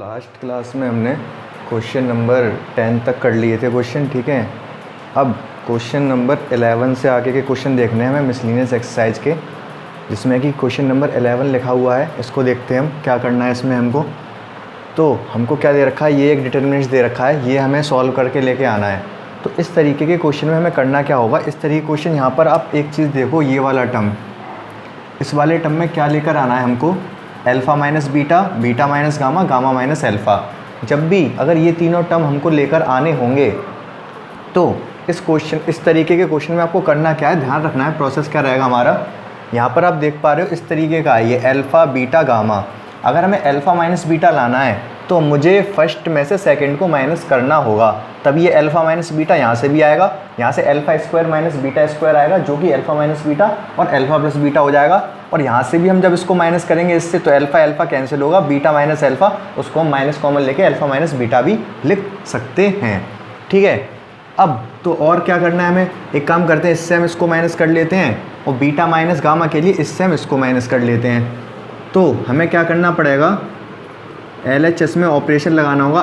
Last class में हमने question number 10 तक कर लिए थे क्वेश्चन, ठीक है। अब क्वेश्चन नंबर 11 से आगे के क्वेश्चन देखने हैं हमें मिसलिनियस एक्सरसाइज के, जिसमें कि क्वेश्चन नंबर 11 लिखा हुआ है। इसको देखते हैं हम क्या करना है इसमें हमको। तो हमको क्या दे रखा है, ये एक डिटर्मिनेंट्स दे रखा है, ये हमें सॉल्व करके लेके आना है। तो इस तरीके के क्वेश्चन में हमें करना क्या होगा, इस तरीके क्वेश्चन यहाँ पर आप एक चीज़ देखो, ये वाला टर्म, इस वाले टर्म में क्या लेकर आना है हमको, alpha minus beta, beta minus gamma, gamma minus alpha. जब भी अगर ये तीनों टर्म हमको लेकर आने होंगे तो इस तरीके के क्वेश्चन में आपको करना क्या है, ध्यान रखना है प्रोसेस क्या रहेगा हमारा। यहाँ पर आप देख पा रहे हो इस तरीके का है ये अल्फ़ा बीटा गामा। अगर हमें अल्फ़ा माइनस बीटा लाना है तो मुझे फर्स्ट में से सेकंड को माइनस करना होगा, तब ये अल्फ़ा माइनस बीटा यहाँ से भी आएगा, यहाँ से alpha square minus beta square आएगा जो कि अल्फ़ा माइनस बीटा और अल्फ़ा प्लस बीटा हो जाएगा। और यहाँ से भी हम जब इसको माइनस करेंगे इससे तो अल्फ़ा अल्फ़ा कैंसिल होगा, बीटा माइनस अल्फ़ा, उसको हम माइनस कॉमन लेके अल्फ़ा माइनस बीटा भी लिख सकते हैं, ठीक है। अब तो और क्या करना है हमें, एक काम करते हैं, इससे हम इसको माइनस कर लेते हैं और बीटा माइनस गामा के लिए इससे हम इसको माइनस कर लेते हैं। तो हमें क्या करना पड़ेगा, LHS में ऑपरेशन लगाना होगा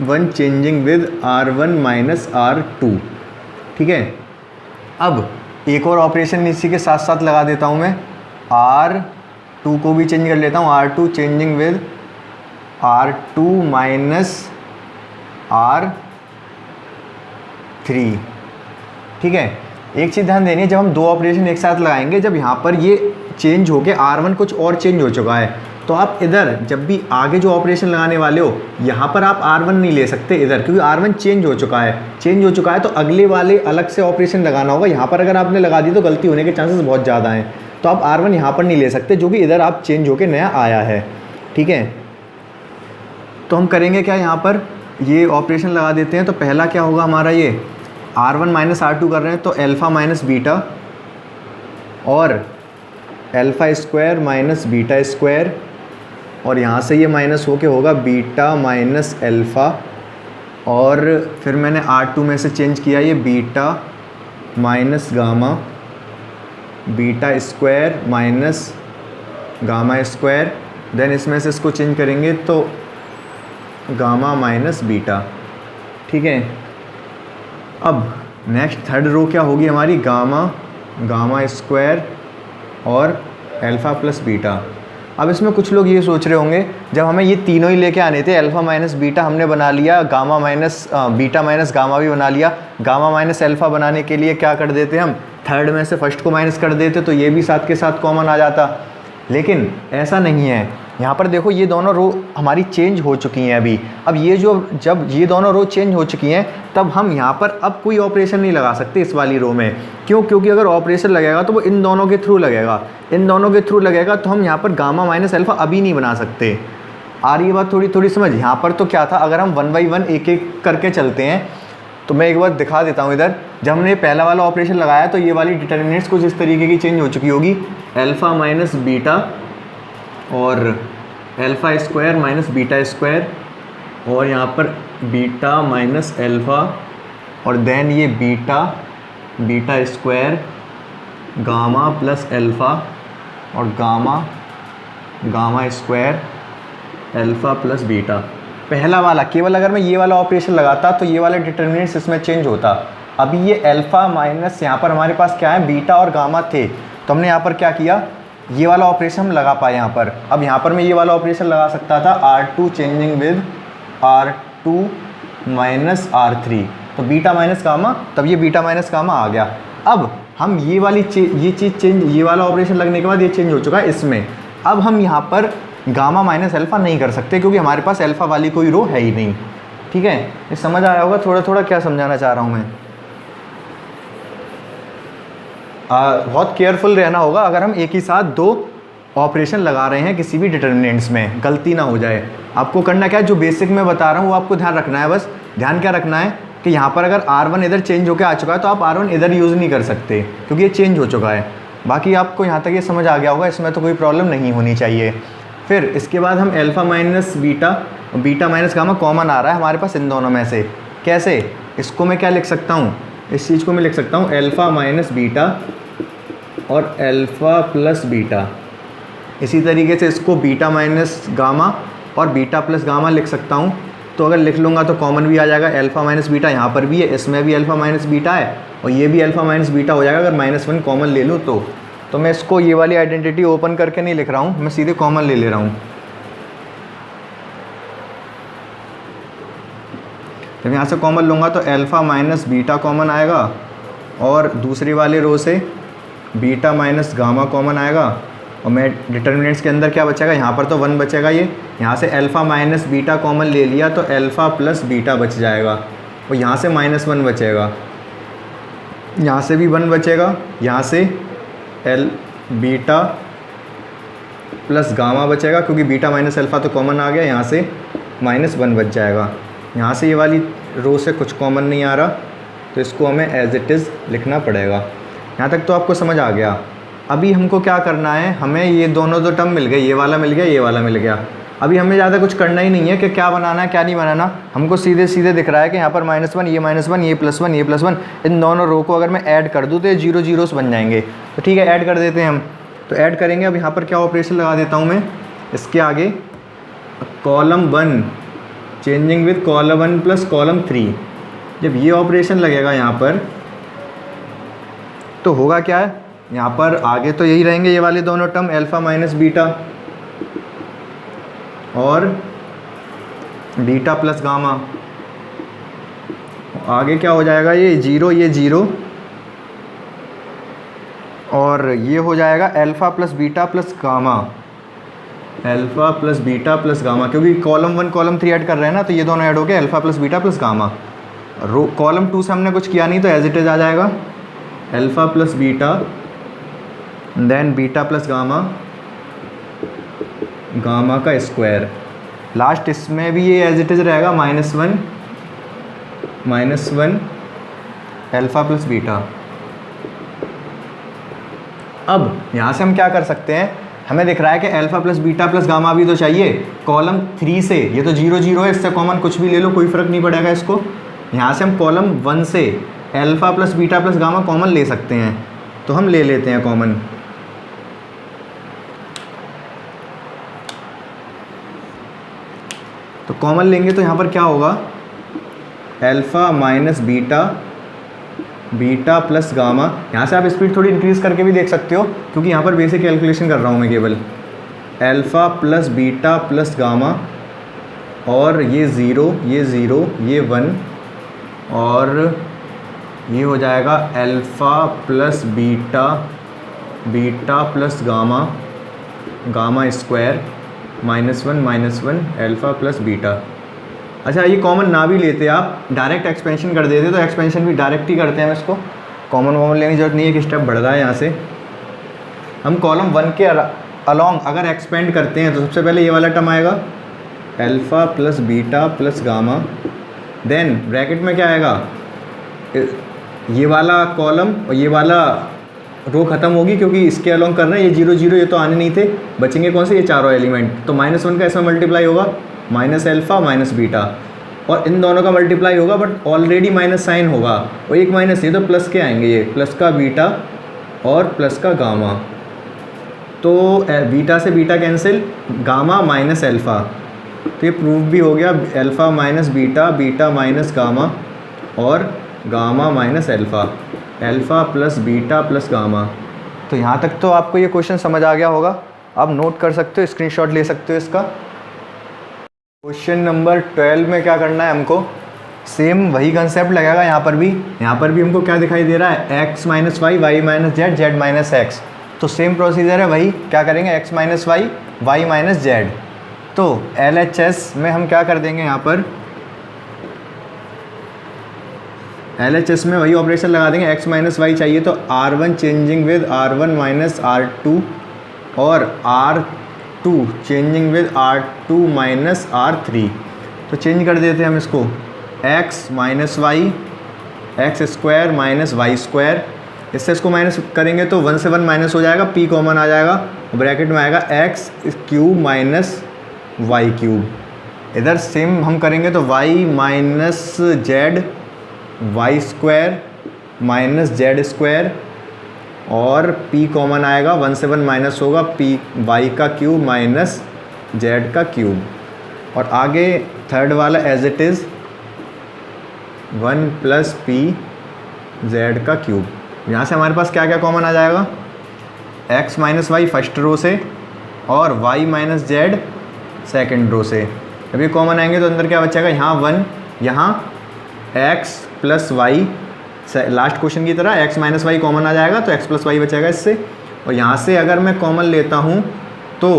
R1 changing with R1 minus R2, ठीक है। अब एक और ऑपरेशन इसी के साथ साथ लगा देता हूँ मैं, R2 को भी चेंज कर लेता हूँ, R2 changing with R2 minus R3, ठीक है। एक चीज़ ध्यान देनी है, जब हम दो ऑपरेशन एक साथ लगाएंगे, जब यहाँ पर ये चेंज हो के R1 कुछ और चेंज हो चुका है, तो आप इधर जब भी आगे जो ऑपरेशन लगाने वाले हो यहाँ पर आप R1 नहीं ले सकते इधर, क्योंकि R1 चेंज हो चुका है, तो अगले वाले अलग से ऑपरेशन लगाना होगा। यहाँ पर अगर आपने लगा दी तो गलती होने के चांसेस बहुत ज़्यादा हैं, तो आप R1 यहाँ पर नहीं ले सकते जो कि इधर आप चेंज होके नया आया है, ठीक है। तो हम करेंगे क्या, यहाँ पर ये ऑपरेशन लगा देते हैं। तो पहला क्या होगा हमारा, ये R1 माइनस R2 कर रहे हैं तो अल्फ़ा माइनस बीटा और alpha square minus beta square, और यहाँ से ये माइनस होके होगा बीटा माइनस अल्फ़ा, और फिर मैंने R2 में से चेंज किया ये beta minus gamma, beta square minus gamma square, then इसमें से इसको चेंज करेंगे तो गामा माइनस बीटा, ठीक है। अब नेक्स्ट थर्ड रो क्या होगी हमारी, गामा स्क्वायर और अल्फ़ा प्लस बीटा। अब इसमें कुछ लोग ये सोच रहे होंगे, जब हमें ये तीनों ही लेके आने थे, अल्फ़ा माइनस बीटा हमने बना लिया, gamma minus beta minus gamma भी बना लिया, गामा माइनस अल्फ़ा बनाने के लिए क्या कर देते हम, थर्ड में से फर्स्ट को माइनस कर देते तो ये भी साथ के साथ कॉमन आ जाता। लेकिन ऐसा नहीं है, यहाँ पर देखो ये दोनों रो हमारी चेंज हो चुकी हैं अभी। अब ये जब ये दोनों रो चेंज हो चुकी हैं तब हम यहाँ पर अब कोई ऑपरेशन नहीं लगा सकते इस वाली रो में। क्यों, क्योंकि अगर ऑपरेशन लगेगा तो वो इन दोनों के थ्रू लगेगा, तो हम यहाँ पर गामा माइनस अल्फ़ा अभी नहीं बना सकते। आ रही है बात थोड़ी समझ। यहाँ पर तो क्या था, अगर हम 1 बाई 1 एक एक करके चलते हैं तो मैं एक बार दिखा देता हूँ इधर। जब हमने पहला वाला ऑपरेशन लगाया तो ये वाली डिटर्मिनेंट्स कुछ इस तरीके की चेंज हो चुकी होगी, अल्फ़ा माइनस बीटा और alpha square minus beta square, और यहाँ पर बीटा माइनस अल्फ़ा, और देन ये beta square gamma plus alpha और gamma square alpha plus beta. पहला वाला केवल अगर मैं ये वाला ऑपरेशन लगाता तो ये वाला डिटर्मिनेंट्स इसमें चेंज होता। अभी ये अल्फ़ा माइनस, यहाँ पर हमारे पास क्या है, बीटा और गामा थे, तो हमने यहाँ पर क्या किया, ये वाला ऑपरेशन हम लगा पाए यहाँ पर। अब यहाँ पर मैं ये वाला ऑपरेशन लगा सकता था, R2 changing with R2 minus R3, तो बीटा माइनस गामा, तब ये बीटा माइनस गामा आ गया। अब हम ये वाला ऑपरेशन लगने के बाद ये चेंज हो चुका है इसमें। अब हम यहाँ पर गामा माइनस अल्फ़ा नहीं कर सकते क्योंकि हमारे पास अल्फ़ा वाली कोई रो है ही नहीं, ठीक है। ये समझ आया होगा थोड़ा क्या समझाना चाह रहा हूँ मैं। बहुत केयरफुल रहना होगा अगर हम एक ही साथ दो ऑपरेशन लगा रहे हैं किसी भी डिटर्मिनेंट्स में, गलती ना हो जाए। आपको करना क्या है, जो बेसिक मैं बता रहा हूँ वो आपको ध्यान रखना है। बस ध्यान क्या रखना है कि यहाँ पर अगर R1 इधर चेंज होकर आ चुका है तो आप R1 इधर यूज़ नहीं कर सकते क्योंकि ये चेंज हो चुका है। बाकी आपको यहाँ तक ये समझ आ गया होगा, इसमें तो कोई प्रॉब्लम नहीं होनी चाहिए। फिर इसके बाद हम alpha minus beta minus gamma common आ रहा है हमारे पास इन दोनों में से। कैसे, इसको मैं क्या लिख सकता हूँ, इस चीज़ को मैं लिख सकता हूँ अल्फ़ा माइनस बीटा और अल्फ़ा प्लस बीटा। इसी तरीके से इसको बीटा माइनस गामा और बीटा प्लस गामा लिख सकता हूँ। तो अगर लिख लूँगा तो कॉमन भी आ जाएगा, अल्फ़ा माइनस बीटा यहाँ पर भी है, इसमें भी अल्फ़ा माइनस बीटा है और ये भी अल्फ़ा माइनस बीटा हो जाएगा अगर -1 कॉमन ले लूँ तो मैं इसको ये वाली आइडेंटिटी ओपन करके नहीं लिख रहा हूँ, मैं सीधे कॉमन ले रहा हूँ। जब यहाँ से कॉमन लूँगा तो अल्फ़ा माइनस बीटा कॉमन आएगा और दूसरी वाले रो से बीटा माइनस गामा कॉमन आएगा और मैं डिटर्मिनेंट्स के अंदर क्या बचेगा, यहाँ पर तो 1 बचेगा, ये यहाँ से अल्फ़ा माइनस बीटा कॉमन ले लिया तो अल्फ़ा प्लस बीटा बच जाएगा और यहाँ से -1 बचेगा, यहाँ से भी 1 बचेगा, यहाँ से बीटा प्लस गामा बचेगा क्योंकि बीटा माइनस अल्फ़ा तो कॉमन आ गया, यहाँ से -1 बच जाएगा। यहाँ से ये वाली रो से कुछ कॉमन नहीं आ रहा तो इसको हमें एज इट इज़ लिखना पड़ेगा। यहाँ तक तो आपको समझ आ गया। अभी हमको क्या करना है, हमें ये दोनों दो टर्म मिल गए, ये वाला मिल गया, ये वाला मिल गया। अभी हमें ज़्यादा कुछ करना ही नहीं है कि क्या बनाना है क्या नहीं बनाना, हमको सीधे सीधे दिख रहा है कि यहाँ पर -1 ये -1 ये +1 ये +1, इन दोनों रो को अगर मैं ऐड कर दूँ तो ये 0 0 बन जाएंगे। तो ठीक है, ऐड कर देते हैं हम। तो ऐड करेंगे। अब यहाँ पर क्या ऑपरेशन लगा देता हूँ मैं, इसके आगे column 1 changing with column 1 plus column 3। जब ये ऑपरेशन लगेगा यहाँ पर तो होगा क्या है, यहाँ पर आगे तो यही रहेंगे ये वाले दोनों टर्म अल्फ़ा माइनस बीटा और बीटा प्लस गामा। आगे क्या हो जाएगा, ये 0 और ये हो जाएगा alpha plus beta plus gamma, alpha plus beta plus gamma, क्योंकि कॉलम 1 कॉलम 3 ऐड कर रहे हैं ना, तो ये दोनों ऐड हो गए alpha plus beta plus gamma. Row column 2 से हमने कुछ किया नहीं तो एज इट इज़ आ जाएगा alpha plus beta then beta plus gamma, gamma का स्क्वायर। लास्ट इसमें भी ये एज इट इज़ रहेगा -1 अल्फ़ा प्लस बीटा। अब यहाँ से हम क्या कर सकते हैं, हमें दिख रहा है कि alpha plus beta plus gamma भी तो चाहिए। कॉलम 3 से ये तो 0 0 है, इससे कॉमन कुछ भी ले लो कोई फ़र्क नहीं पड़ेगा इसको। यहाँ से हम कॉलम 1 से alpha plus beta plus gamma common ले सकते हैं, तो हम ले लेते हैं कॉमन। तो कॉमन लेंगे तो यहाँ पर क्या होगा, alpha minus beta plus gamma. यहाँ से आप स्पीड थोड़ी इंक्रीज़ करके भी देख सकते हो क्योंकि यहाँ पर बेसिक कैलकुलेशन कर रहा हूँ मैं केवल। Alpha plus beta plus gamma और ये 0 ये 1 और ये हो जाएगा alpha plus beta plus gamma square -1 alpha plus beta. अच्छा, ये कॉमन ना भी लेते आप, डायरेक्ट एक्सपेंशन कर देते तो एक्सपेंशन भी डायरेक्ट ही करते हैं हम इसको, कॉमन लेने की जरूरत नहीं है, एक स्टेप बढ़ रहा है। यहाँ से हम कॉलम 1 के अलॉन्ग अगर एक्सपेंड करते हैं तो सबसे पहले ये वाला टर्म आएगा alpha plus beta plus gamma, then bracket में क्या आएगा, ये वाला कॉलम और ये वाला रो ख़त्म होगी क्योंकि इसके अलॉन्ग करना है। ये 0 0 ये तो आने नहीं थे, बचेंगे कौन से, ये चारों एलिमेंट। तो -1 का इसमें मल्टीप्लाई होगा माइनस अल्फ़ा माइनस बीटा, और इन दोनों का मल्टीप्लाई होगा बट ऑलरेडी माइनस साइन होगा और एक माइनस, ये तो प्लस के आएंगे, ये प्लस का बीटा और प्लस का गामा। तो बीटा से beta cancel, gamma minus alpha, तो ये प्रूफ भी हो गया, alpha minus beta, beta minus gamma और gamma minus alpha plus beta plus gamma. तो यहाँ तक तो आपको ये क्वेश्चन समझ आ गया होगा। आप नोट कर सकते हो, स्क्रीनशॉट ले सकते हो इसका। क्वेश्चन नंबर 12 में क्या करना है हमको, सेम वही कंसेप्ट लगेगा यहाँ पर भी हमको क्या दिखाई दे रहा है, x minus y, y minus z, z minus x. तो सेम प्रोसीजर है, वही क्या करेंगे, x minus y, y minus z. तो LHS में हम क्या कर देंगे, यहाँ पर LHS में वही ऑपरेशन लगा देंगे। x माइनस वाई चाहिए तो R1 changing with R1 minus R2 और R2 changing with R2 minus R3। तो चेंज कर देते हैं हम इसको, x minus y, x square minus y square. इससे इसको माइनस करेंगे तो 1 से 1 माइनस हो जाएगा, p कॉमन आ जाएगा, ब्रैकेट में आएगा x cube minus y cube. इधर सेम हम करेंगे तो y minus z, y square minus z square और p कॉमन आएगा, 1 से 1 माइनस होगा, p वाई का क्यूब माइनस जेड का क्यूब। और आगे थर्ड वाला as it is 1 plus p z का क्यूब। यहाँ से हमारे पास क्या क्या कॉमन आ जाएगा, x minus y first row से और y minus z second row से। जब ये कॉमन आएंगे तो अंदर क्या बचेगा, यहाँ 1, यहाँ x plus y, last question की तरह x माइनस वाई कॉमन आ जाएगा तो x प्लस वाई बचेगा इससे। और यहाँ से अगर मैं कॉमन लेता हूँ तो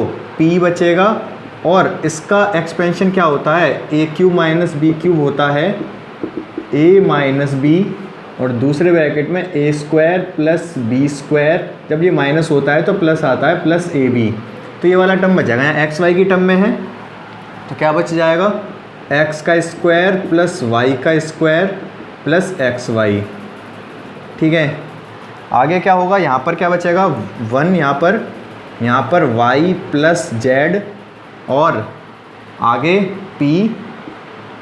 p बचेगा और इसका एक्सपेंशन क्या होता है, ए क्यूब माइनस बी क्यूब होता है a माइनस बी और दूसरे ब्रैकेट में ए स्क्वायर प्लस बी स्क्वायर। जब ये माइनस होता है तो प्लस आता है प्लस ए बी। तो ये वाला टर्म बच जाएगा, यहाँ एक्स वाई की टर्म में है तो क्या बच जाएगा, एक्स का स्क्वायर प्लस वाई का स्क्वायर प्लस एक्स वाई। ठीक है, आगे क्या होगा, यहाँ पर क्या बचेगा 1, यहाँ पर वाई प्लस जेड और आगे p,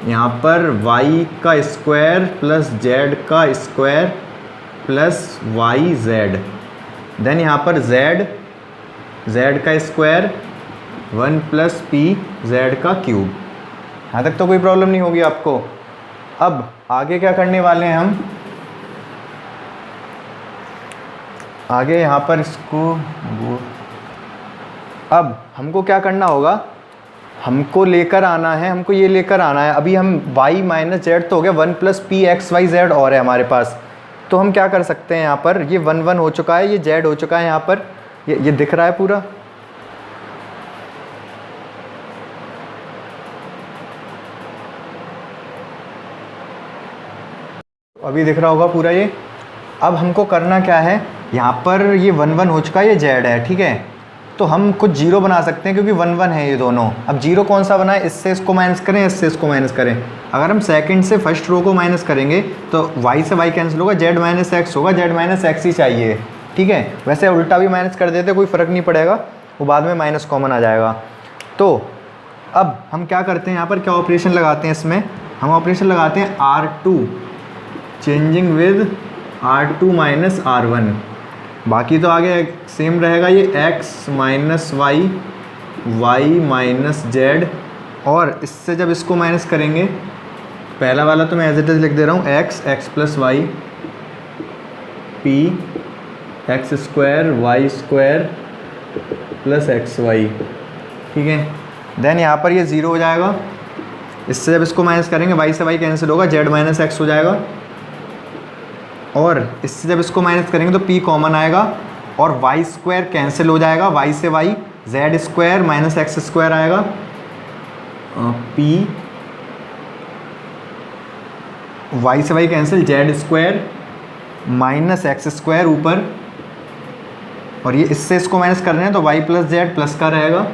यहाँ पर y का स्क्वायर प्लस z का square plus y z. Then यहाँ पर z का स्क्वायर 1 प्लस पी जेड का क्यूब। यहाँ तक तो कोई प्रॉब्लम नहीं होगी आपको। अब आगे क्या करने वाले हैं हम, आगे यहाँ पर इसको अब हमको क्या करना होगा, हमको लेकर आना है, हमको ये लेकर आना है। अभी हम y माइनस जेड तो हो गया, 1 plus p x y z और है हमारे पास। तो हम क्या कर सकते हैं, यहाँ पर ये 1 1 हो चुका है, ये z हो चुका है, यहाँ पर ये दिख रहा है पूरा। अभी दिख रहा होगा पूरा ये। अब हमको करना क्या है, यहाँ पर ये 1 1 हो चुका है, ये z है। ठीक है, तो हम कुछ जीरो बना सकते हैं क्योंकि 1 1 है ये दोनों। अब जीरो कौन सा बनाए, इससे इसको माइनस करें, इससे इसको माइनस करें। अगर हम सेकंड से फर्स्ट रो को माइनस करेंगे तो y से y कैंसिल होगा, z माइनस एक्स होगा, z माइनस एक्स ही चाहिए। ठीक है, वैसे उल्टा भी माइनस कर देते कोई फ़र्क नहीं पड़ेगा, वो बाद में माइनस कॉमन आ जाएगा। तो अब हम क्या करते हैं, यहाँ पर क्या ऑपरेशन लगाते हैं, इसमें हम ऑपरेशन लगाते हैं R2 changing with R2 minus R1। बाकी तो आगे सेम रहेगा, ये x minus y, y minus z, और इससे जब इसको माइनस करेंगे, पहला वाला तो मैं एज इट इज़ लिख दे रहा हूँ, x plus y p x square y square plus x y. ठीक है, देन यहाँ पर ये ज़ीरो हो जाएगा, इससे जब इसको माइनस करेंगे वाई से वाई कैंसिल होगा, जेड माइनस एक्स हो जाएगा, और इससे जब इसको माइनस करेंगे तो p कॉमन आएगा और वाई स्क्वायर कैंसिल हो जाएगा, वाई से y z square minus x square आएगा, p वाई से y cancel, z square minus x square ऊपर, और ये इससे इसको माइनस कर रहे हैं तो वाई प्लस जेड प्लस का रहेगा,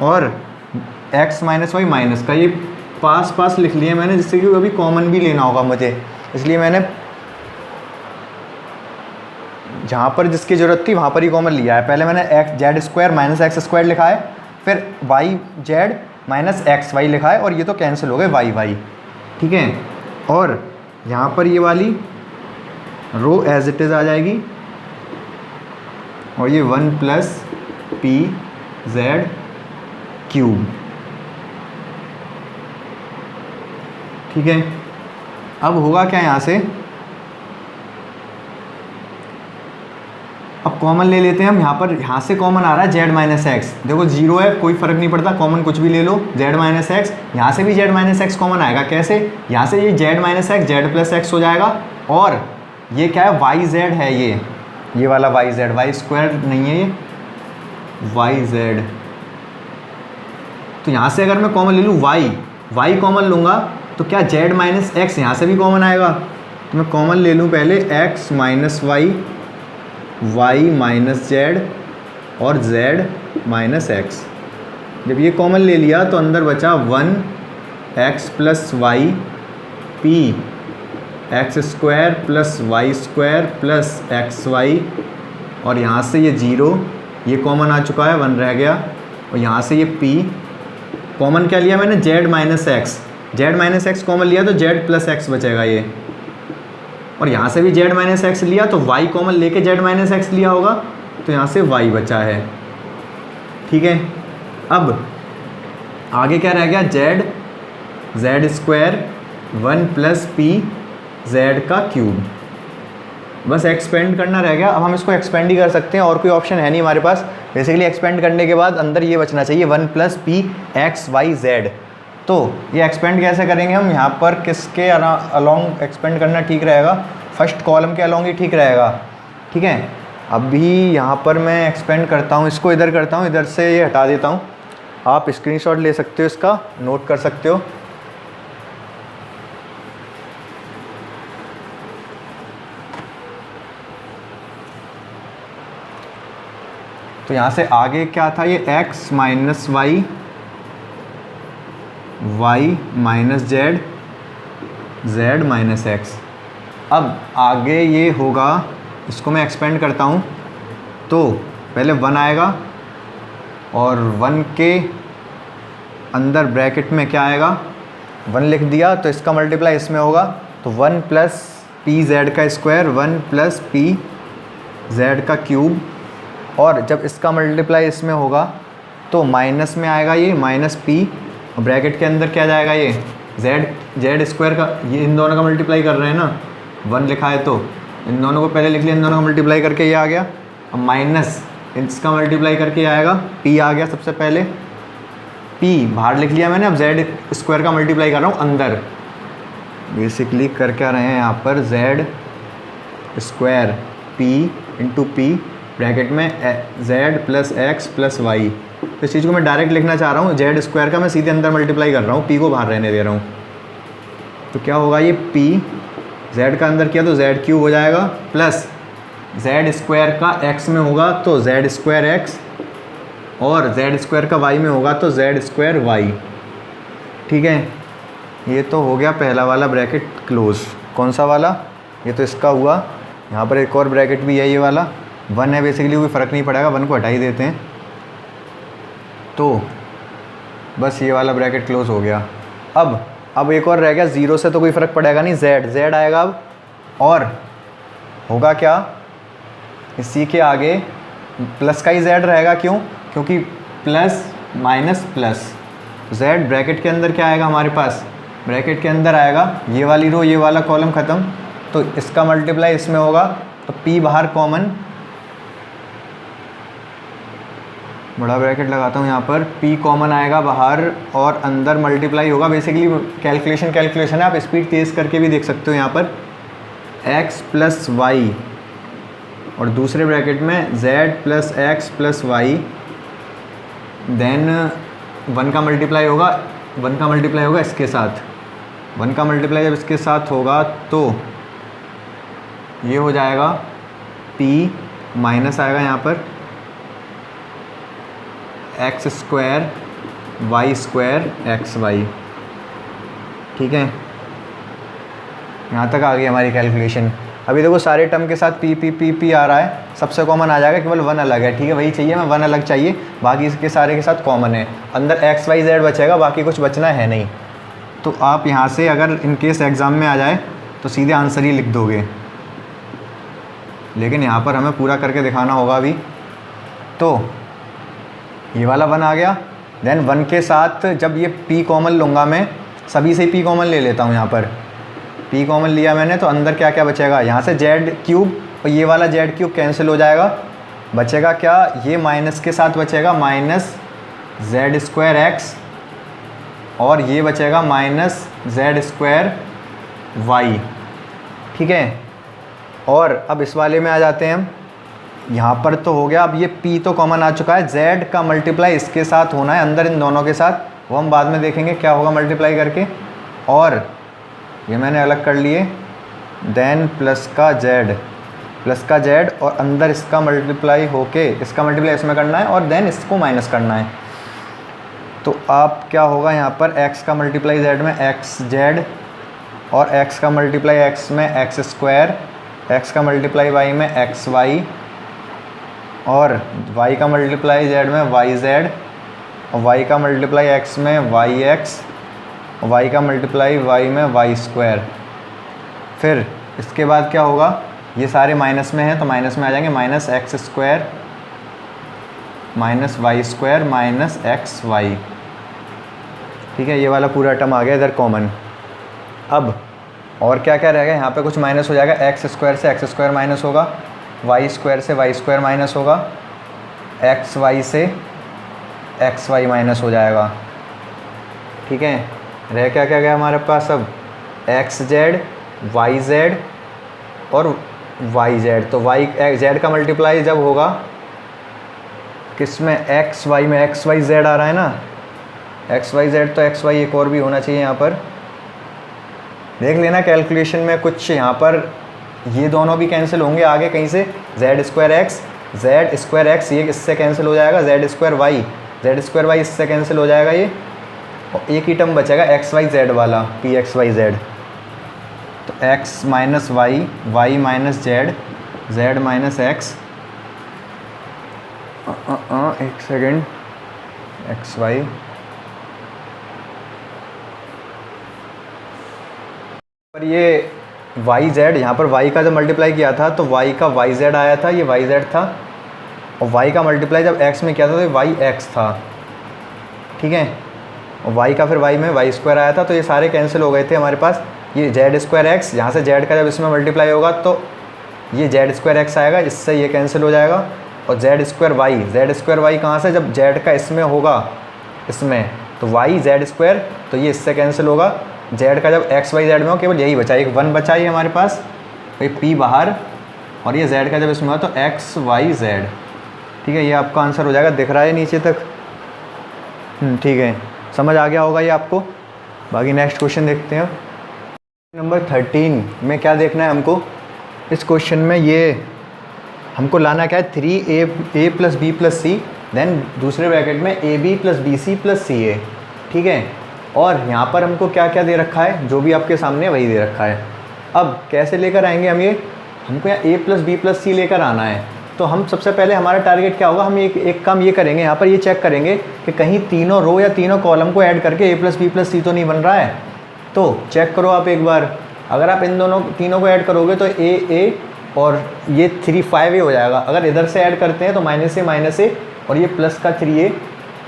और x माइनस वाई माइनस का। ये पास पास लिख लिया मैंने जिससे कि अभी कॉमन भी लेना होगा मुझे, इसलिए मैंने जहाँ पर जिसकी ज़रूरत थी वहाँ पर ही कॉमन लिया है। पहले मैंने x z square minus x square लिखा है, फिर y z minus x y लिखा है, और ये तो कैंसिल हो गए वाई वाई। ठीक है, और यहाँ पर ये वाली रो एज इट इज़ आ जाएगी, और ये 1 प्लस पी जेड क्यूब। ठीक है, अब होगा क्या, यहाँ से अब कॉमन ले लेते हैं हम। यहाँ पर यहाँ से कॉमन आ रहा है जेड माइनस एक्स, देखो जीरो है कोई फ़र्क नहीं पड़ता, कॉमन कुछ भी ले लो, जेड माइनस एक्स। यहाँ से भी जेड माइनस एक्स कॉमन आएगा, कैसे, यहाँ से ये Z minus x Z plus x हो जाएगा, और ये क्या है वाई जेड है, ये वाला वाई जेड, वाई स्क्वायर नहीं है ये, वाई जेड। तो यहाँ से अगर मैं कॉमन ले लूँ वाई कॉमन लूँगा तो क्या जेड माइनस एक्स यहाँ से भी कॉमन आएगा, तो मैं कॉमन ले लूँ पहले x minus y, y minus z और जेड माइनस एक्स। जब ये कॉमन ले लिया तो अंदर बचा 1 x plus y p x square plus y square plus x y, और यहाँ से ये जीरो, ये कॉमन आ चुका है, 1 रह गया, और यहाँ से ये p कॉमन क्या लिया मैंने, जेड माइनस एक्स कॉमन लिया तो जेड प्लस एक्स बचेगा ये, और यहाँ से भी जेड माइनस एक्स लिया तो y कॉमन लेके जेड माइनस एक्स लिया होगा, तो यहाँ से y बचा है। ठीक है, अब आगे क्या रह गया, Z, Z square 1 plus p z का क्यूब, बस एक्सपेंड करना रह गया। अब हम इसको एक्सपेंड ही कर सकते हैं, और कोई ऑप्शन है नहीं हमारे पास। बेसिकली एक्सपेंड करने के बाद अंदर ये बचना चाहिए 1 plus p x y z. तो ये एक्सपेंड कैसे करेंगे हम, यहाँ पर किसके अलोंग एक्सपेंड करना ठीक रहेगा, फर्स्ट कॉलम के अलोंग ही ठीक रहेगा। ठीक है, अभी यहाँ पर मैं एक्सपेंड करता हूँ, इसको इधर करता हूँ, इधर से ये हटा देता हूँ। आप स्क्रीनशॉट ले सकते हो, इसका नोट कर सकते हो। तो यहाँ से आगे क्या था, ये x minus y, y minus z, z minus x. अब आगे ये होगा, इसको मैं एक्सपेंड करता हूँ, तो पहले 1 आएगा और 1 के अंदर ब्रैकेट में क्या आएगा, 1 लिख दिया, तो इसका मल्टीप्लाई इसमें होगा, तो 1 प्लस पी जेड का स्क्वायर, 1 प्लस पी जेड का क्यूब, और जब इसका मल्टीप्लाई इसमें होगा तो माइनस में आएगा ये माइनस पी, ब्रैकेट के अंदर क्या जाएगा, ये जेड, जेड स्क्वायर का, ये इन दोनों का मल्टीप्लाई कर रहे हैं ना, 1 लिखा है तो इन दोनों को पहले लिख लिया, इन दोनों का मल्टीप्लाई करके ये आ गया। अब माइनस इसका मल्टीप्लाई करके आएगा, पी आ गया सबसे पहले, पी बाहर लिख लिया मैंने, अब जेड स्क्वायर का मल्टीप्लाई कर रहा हूँ अंदर। बेसिकली कर क्या रहे हैं यहाँ पर, z square p into p bracket में z plus x plus y. तो इस चीज़ को मैं डायरेक्ट लिखना चाह रहा हूँ, जेड स्क्वायर का मैं सीधे अंदर मल्टीप्लाई कर रहा हूँ, p को बाहर रहने दे रहा हूँ। तो क्या होगा, ये p z का अंदर किया तो z क्यूब हो जाएगा, प्लस z स्क्वायर का x में होगा तो z स्क्वायर एक्स, और z स्क्वायर का y में होगा तो z स्क्वायर वाई। ठीक है, ये तो हो गया पहला वाला ब्रैकेट क्लोज। कौन सा वाला, ये तो इसका हुआ। यहाँ पर एक और ब्रैकेट भी है, ये वाला 1 है, बेसिकली कोई फ़र्क नहीं पड़ेगा, 1 को हटा ही देते हैं। तो बस ये वाला ब्रैकेट क्लोज हो गया। अब एक और रह गया, 0 से तो कोई फ़र्क पड़ेगा नहीं, z आएगा अब, और होगा क्या, इसी के आगे प्लस का ही z रहेगा। क्यों, क्योंकि plus minus plus, z bracket के अंदर क्या आएगा हमारे पास, ब्रैकेट के अंदर आएगा ये वाली रो, ये वाला कॉलम ख़त्म, तो इसका मल्टीप्लाई इसमें होगा, तो p बाहर कॉमन, बड़ा ब्रैकेट लगाता हूँ यहाँ पर, p कॉमन आएगा बाहर और अंदर मल्टीप्लाई होगा। बेसिकली कैलकुलेशन है, आप स्पीड तेज़ करके भी देख सकते हो। यहाँ पर x प्लस वाई और दूसरे ब्रैकेट में z plus x plus y, then 1 का मल्टीप्लाई होगा, 1 का मल्टीप्लाई होगा इसके साथ, 1 का मल्टीप्लाई जब इसके साथ होगा तो ये हो जाएगा p माइनस आएगा यहाँ पर x square y square x y. ठीक है, यहाँ तक आ गई हमारी कैलकुलेशन। अभी देखो सारे टर्म के साथ पी आ रहा है, सबसे कॉमन आ जाएगा, केवल 1 अलग है। ठीक है, वही चाहिए, मैं 1 अलग चाहिए, बाकी इसके सारे के साथ कॉमन है। अंदर एक्स वाई जेड बचेगा, बाकी कुछ बचना है नहीं। तो आप यहाँ से अगर इनकेस एग्ज़ाम में आ जाए तो सीधे आंसर ही लिख दोगे, लेकिन यहाँ पर हमें पूरा करके दिखाना होगा अभी। तो ये वाला 1 आ गया, देन 1 के साथ जब ये p कॉमन लूँगा, मैं सभी से p कॉमन ले लेता हूँ। यहाँ पर p कॉमन लिया मैंने, तो अंदर क्या क्या बचेगा, यहाँ से z क्यूब और ये वाला z क्यूब कैंसिल हो जाएगा, बचेगा क्या, ये माइनस के साथ बचेगा माइनस z स्क्वायर एक्स, और ये बचेगा माइनस z स्क्वायर वाई। ठीक है, और अब इस वाले में आ जाते हैं हम। यहाँ पर तो हो गया, अब ये p तो कॉमन आ चुका है, z का मल्टीप्लाई इसके साथ होना है अंदर इन दोनों के साथ, वो हम बाद में देखेंगे क्या होगा मल्टीप्लाई करके। और ये मैंने अलग कर लिए, देन प्लस का z और अंदर इसका मल्टीप्लाई होके इसका मल्टीप्लाई इसमें करना है, और देन इसको माइनस करना है। तो आप क्या होगा, यहाँ पर x का मल्टीप्लाई z में एक्स जेड, और x का मल्टीप्लाई x में एक्स स्क्वायर, x का मल्टीप्लाई y में एक्स वाई, और y का मल्टीप्लाई z में वाई जेड, और y का मल्टीप्लाई x में वाई एक्स, और y का मल्टीप्लाई y में वाई स्क्वायर। फिर इसके बाद क्या होगा, ये सारे माइनस में हैं तो माइनस में आ जाएंगे, minus x square minus y square minus x y. ठीक है, ये वाला पूरा टर्म आ गया इधर कॉमन। अब और क्या क्या रहेगा, यहाँ पे कुछ माइनस हो जाएगा, एक्स स्क्वायर से एक्स स्क्वायर माइनस होगा, वाई स्क्वायर से वाई स्क्वायर माइनस होगा, एक्स वाई से एक्स वाई माइनस हो जाएगा। ठीक है, रह क्या क्या गया हमारे पास अब, एक्स जेड वाई जेड और वाई जेड। तो वाई जेड का मल्टीप्लाई जब होगा किस में, एक्स वाई में, एक्स वाई जेड आ रहा है ना, एक्स वाई जेड, तो एक्स वाई एक और भी होना चाहिए यहाँ पर। देख लेना कैलकुलेशन में कुछ यहाँ पर ये दोनों भी कैंसिल होंगे आगे कहीं से, जेड स्क्वायर एक्स ये इससे कैंसिल हो जाएगा, जेड स्क्वायर वाई इससे कैंसिल हो जाएगा ये, और एक ही टर्म बचेगा एक्स वाई जेड वाला, पी एक्स वाई जेड। तो x minus y, y minus z, z minus x, एक सेकेंड, एक्स वाई, पर ये वाई जेड यहाँ पर वाई का जब मल्टीप्लाई किया था तो वाई का वाई जेड आया था, ये वाई जेड था, और वाई का मल्टीप्लाई जब एक्स में किया था तो ये वाई एक्स था। ठीक है, और वाई का फिर वाई में वाई स्क्वायर आया था, तो ये सारे कैंसिल हो गए थे हमारे पास। ये जेड स्क्वायर एक्स, यहाँ से जेड का जब इसमें मल्टीप्लाई होगा तो ये जेड स्क्वायर एक्स आएगा, इससे ये कैंसिल हो जाएगा, और जेड स्क्वायर वाई कहाँ से, जब जेड का इसमें होगा इसमें, तो वाई जेड स्क्वायर, तो ये इससे कैंसिल होगा, जेड का जब एक्स वाई जेड में हो केवल यही बचा, एक वन बचा ही हमारे पास, तो ये पी बाहर, और ये जेड का जब इसमें हो तो एक्स वाई जेड। ठीक है, ये आपका आंसर हो जाएगा, दिख रहा है नीचे तक। ठीक है, समझ आ गया होगा ये आपको। बाकी नेक्स्ट क्वेश्चन देखते हैं। नंबर 13 में क्या देखना है हमको, इस क्वेश्चन में ये हमको लाना क्या है, 3a plus B plus C, then दूसरे ब्रैकेट में A B plus B C plus C A. ठीक है, और यहाँ पर हमको क्या क्या दे रखा है, जो भी आपके सामने वही दे रखा है। अब कैसे लेकर आएंगे हम ये, हमको यहाँ a प्लस बी प्लस सी लेकर आना है। तो हम सबसे पहले हमारा टारगेट क्या होगा, हम एक काम ये करेंगे, यहाँ पर ये चेक करेंगे कि कहीं तीनों रो या तीनों कॉलम को ऐड करके a प्लस बी प्लस सी तो नहीं बन रहा है। तो चेक करो आप एक बार, अगर आप इन दोनों तीनों को ऐड करोगे तो ए और ये 3 5a हो जाएगा। अगर इधर से ऐड करते हैं तो माइनस ए और ये प्लस का 3a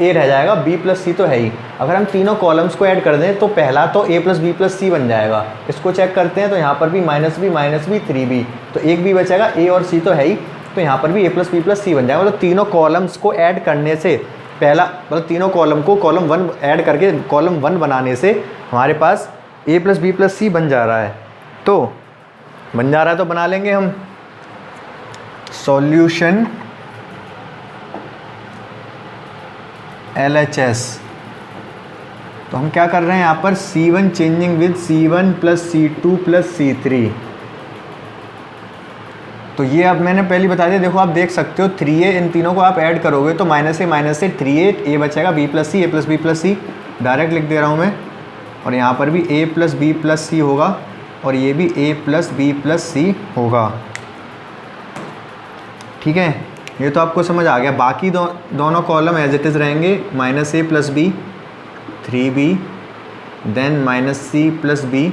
रह जाएगा, b प्लस सी तो है ही। अगर हम तीनों कॉलम्स को ऐड कर दें तो पहला तो a प्लस बी प्लस सी बन जाएगा। इसको चेक करते हैं तो यहाँ पर भी माइनस बी 3b, तो एक भी बचेगा, a और c तो है ही, तो यहाँ पर भी a प्लस बी प्लस सी बन जाएगा। मतलब तीनों कॉलम्स को ऐड करने से पहला, मतलब तीनों कॉलम को कॉलम 1 ऐड करके कॉलम 1 बनाने से हमारे पास a प्लस बी प्लस सी बन जा रहा है। तो बन जा रहा है तो बना लेंगे हम। सॉल्यूशन LHS, तो हम क्या कर रहे हैं यहाँ पर, C1 changing with C1 plus C2 plus C3। तो ये अब मैंने पहले बता दिया, देखो आप देख सकते हो 3a, इन तीनों को आप ऐड करोगे तो माइनस से 3a बचेगा, b plus c, a plus B plus c, direct लिख दे रहा हूँ मैं। और यहाँ पर भी a प्लस बी प्लस सी होगा और ये भी a प्लस बी प्लस सी होगा। ठीक है, ये तो आपको समझ आ गया। बाकी दोनों कॉलम एज इट इज़ रहेंगे, minus a plus b 3b, then minus c plus b,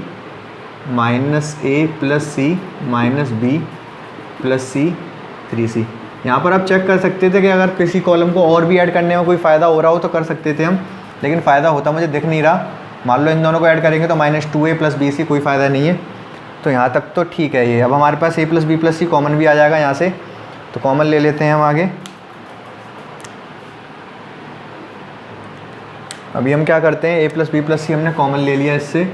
minus a plus C, minus b plus c 3c। यहाँ पर आप चेक कर सकते थे कि अगर किसी कॉलम को और भी ऐड करने में कोई फ़ायदा हो रहा हो तो कर सकते थे हम, लेकिन फ़ायदा होता मुझे दिख नहीं रहा। मान लो इन दोनों को ऐड करेंगे तो minus 2a plus B C, कोई फ़ायदा नहीं है। तो यहाँ तक तो ठीक है ये। अब हमारे पास a plus B plus c common भी आ जाएगा यहाँ से, तो कॉमन ले लेते हैं हम आगे। अभी हम क्या करते हैं, a प्लस बी प्लस सी हमने कॉमन ले लिया इससे।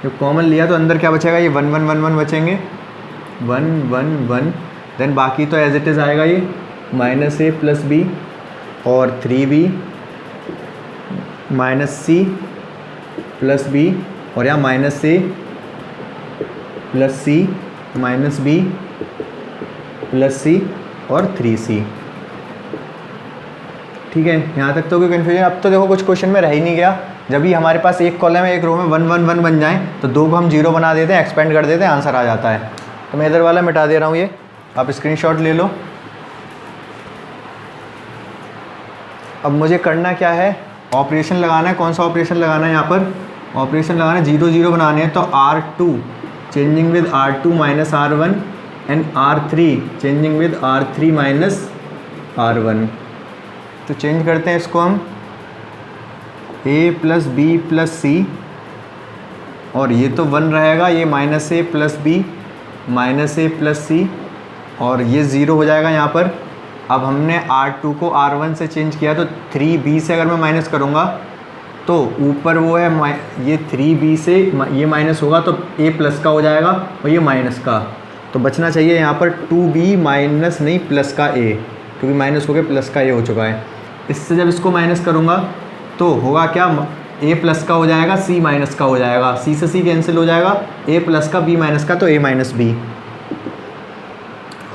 जब कॉमन लिया तो अंदर क्या बचेगा, ये 1 1 1 1 बचेंगे, 1 1 1, देन बाकी तो एज इट इज़ आएगा ये माइनस a प्लस बी और 3b minus C plus B, और यहाँ minus a plus C minus B plus C और 3c। ठीक है, यहाँ तक तो कोई कन्फ्यूजन। अब तो देखो कुछ क्वेश्चन में रह ही नहीं गया। जब भी हमारे पास एक कॉलम है एक रो में 1 1 1 बन जाएं तो दो को हम 0 बना देते हैं, एक्सपेंड कर देते हैं, आंसर आ जाता है। तो मैं इधर वाला मिटा दे रहा हूँ, ये आप स्क्रीनशॉट ले लो। अब मुझे करना क्या है, ऑपरेशन लगाना है। कौन सा ऑपरेशन लगाना है, यहाँ पर ऑपरेशन लगाना है, 0 0 बनाने हैं। तो R2 changing with R2 minus R1 and R3 changing with R3 minus R1। तो चेंज करते हैं इसको हम, a plus B plus C, और ये तो 1 रहेगा, ये माइनस ए प्लस बी माइनस ए प्लस सी, और ये 0 हो जाएगा यहाँ पर। अब हमने R2 को R1 से चेंज किया, तो 3b से अगर मैं माइनस करूँगा तो ऊपर वो है ये 3b से ये माइनस होगा तो a प्लस का हो जाएगा और ये माइनस का, तो बचना चाहिए यहाँ पर 2b माइनस नहीं प्लस का a, क्योंकि माइनस हो गया प्लस का a हो चुका है। इससे जब इसको माइनस करूँगा तो होगा क्या, a प्लस का हो जाएगा c माइनस का हो जाएगा, c से c कैंसिल हो जाएगा, a प्लस का b माइनस का तो a माइनस b।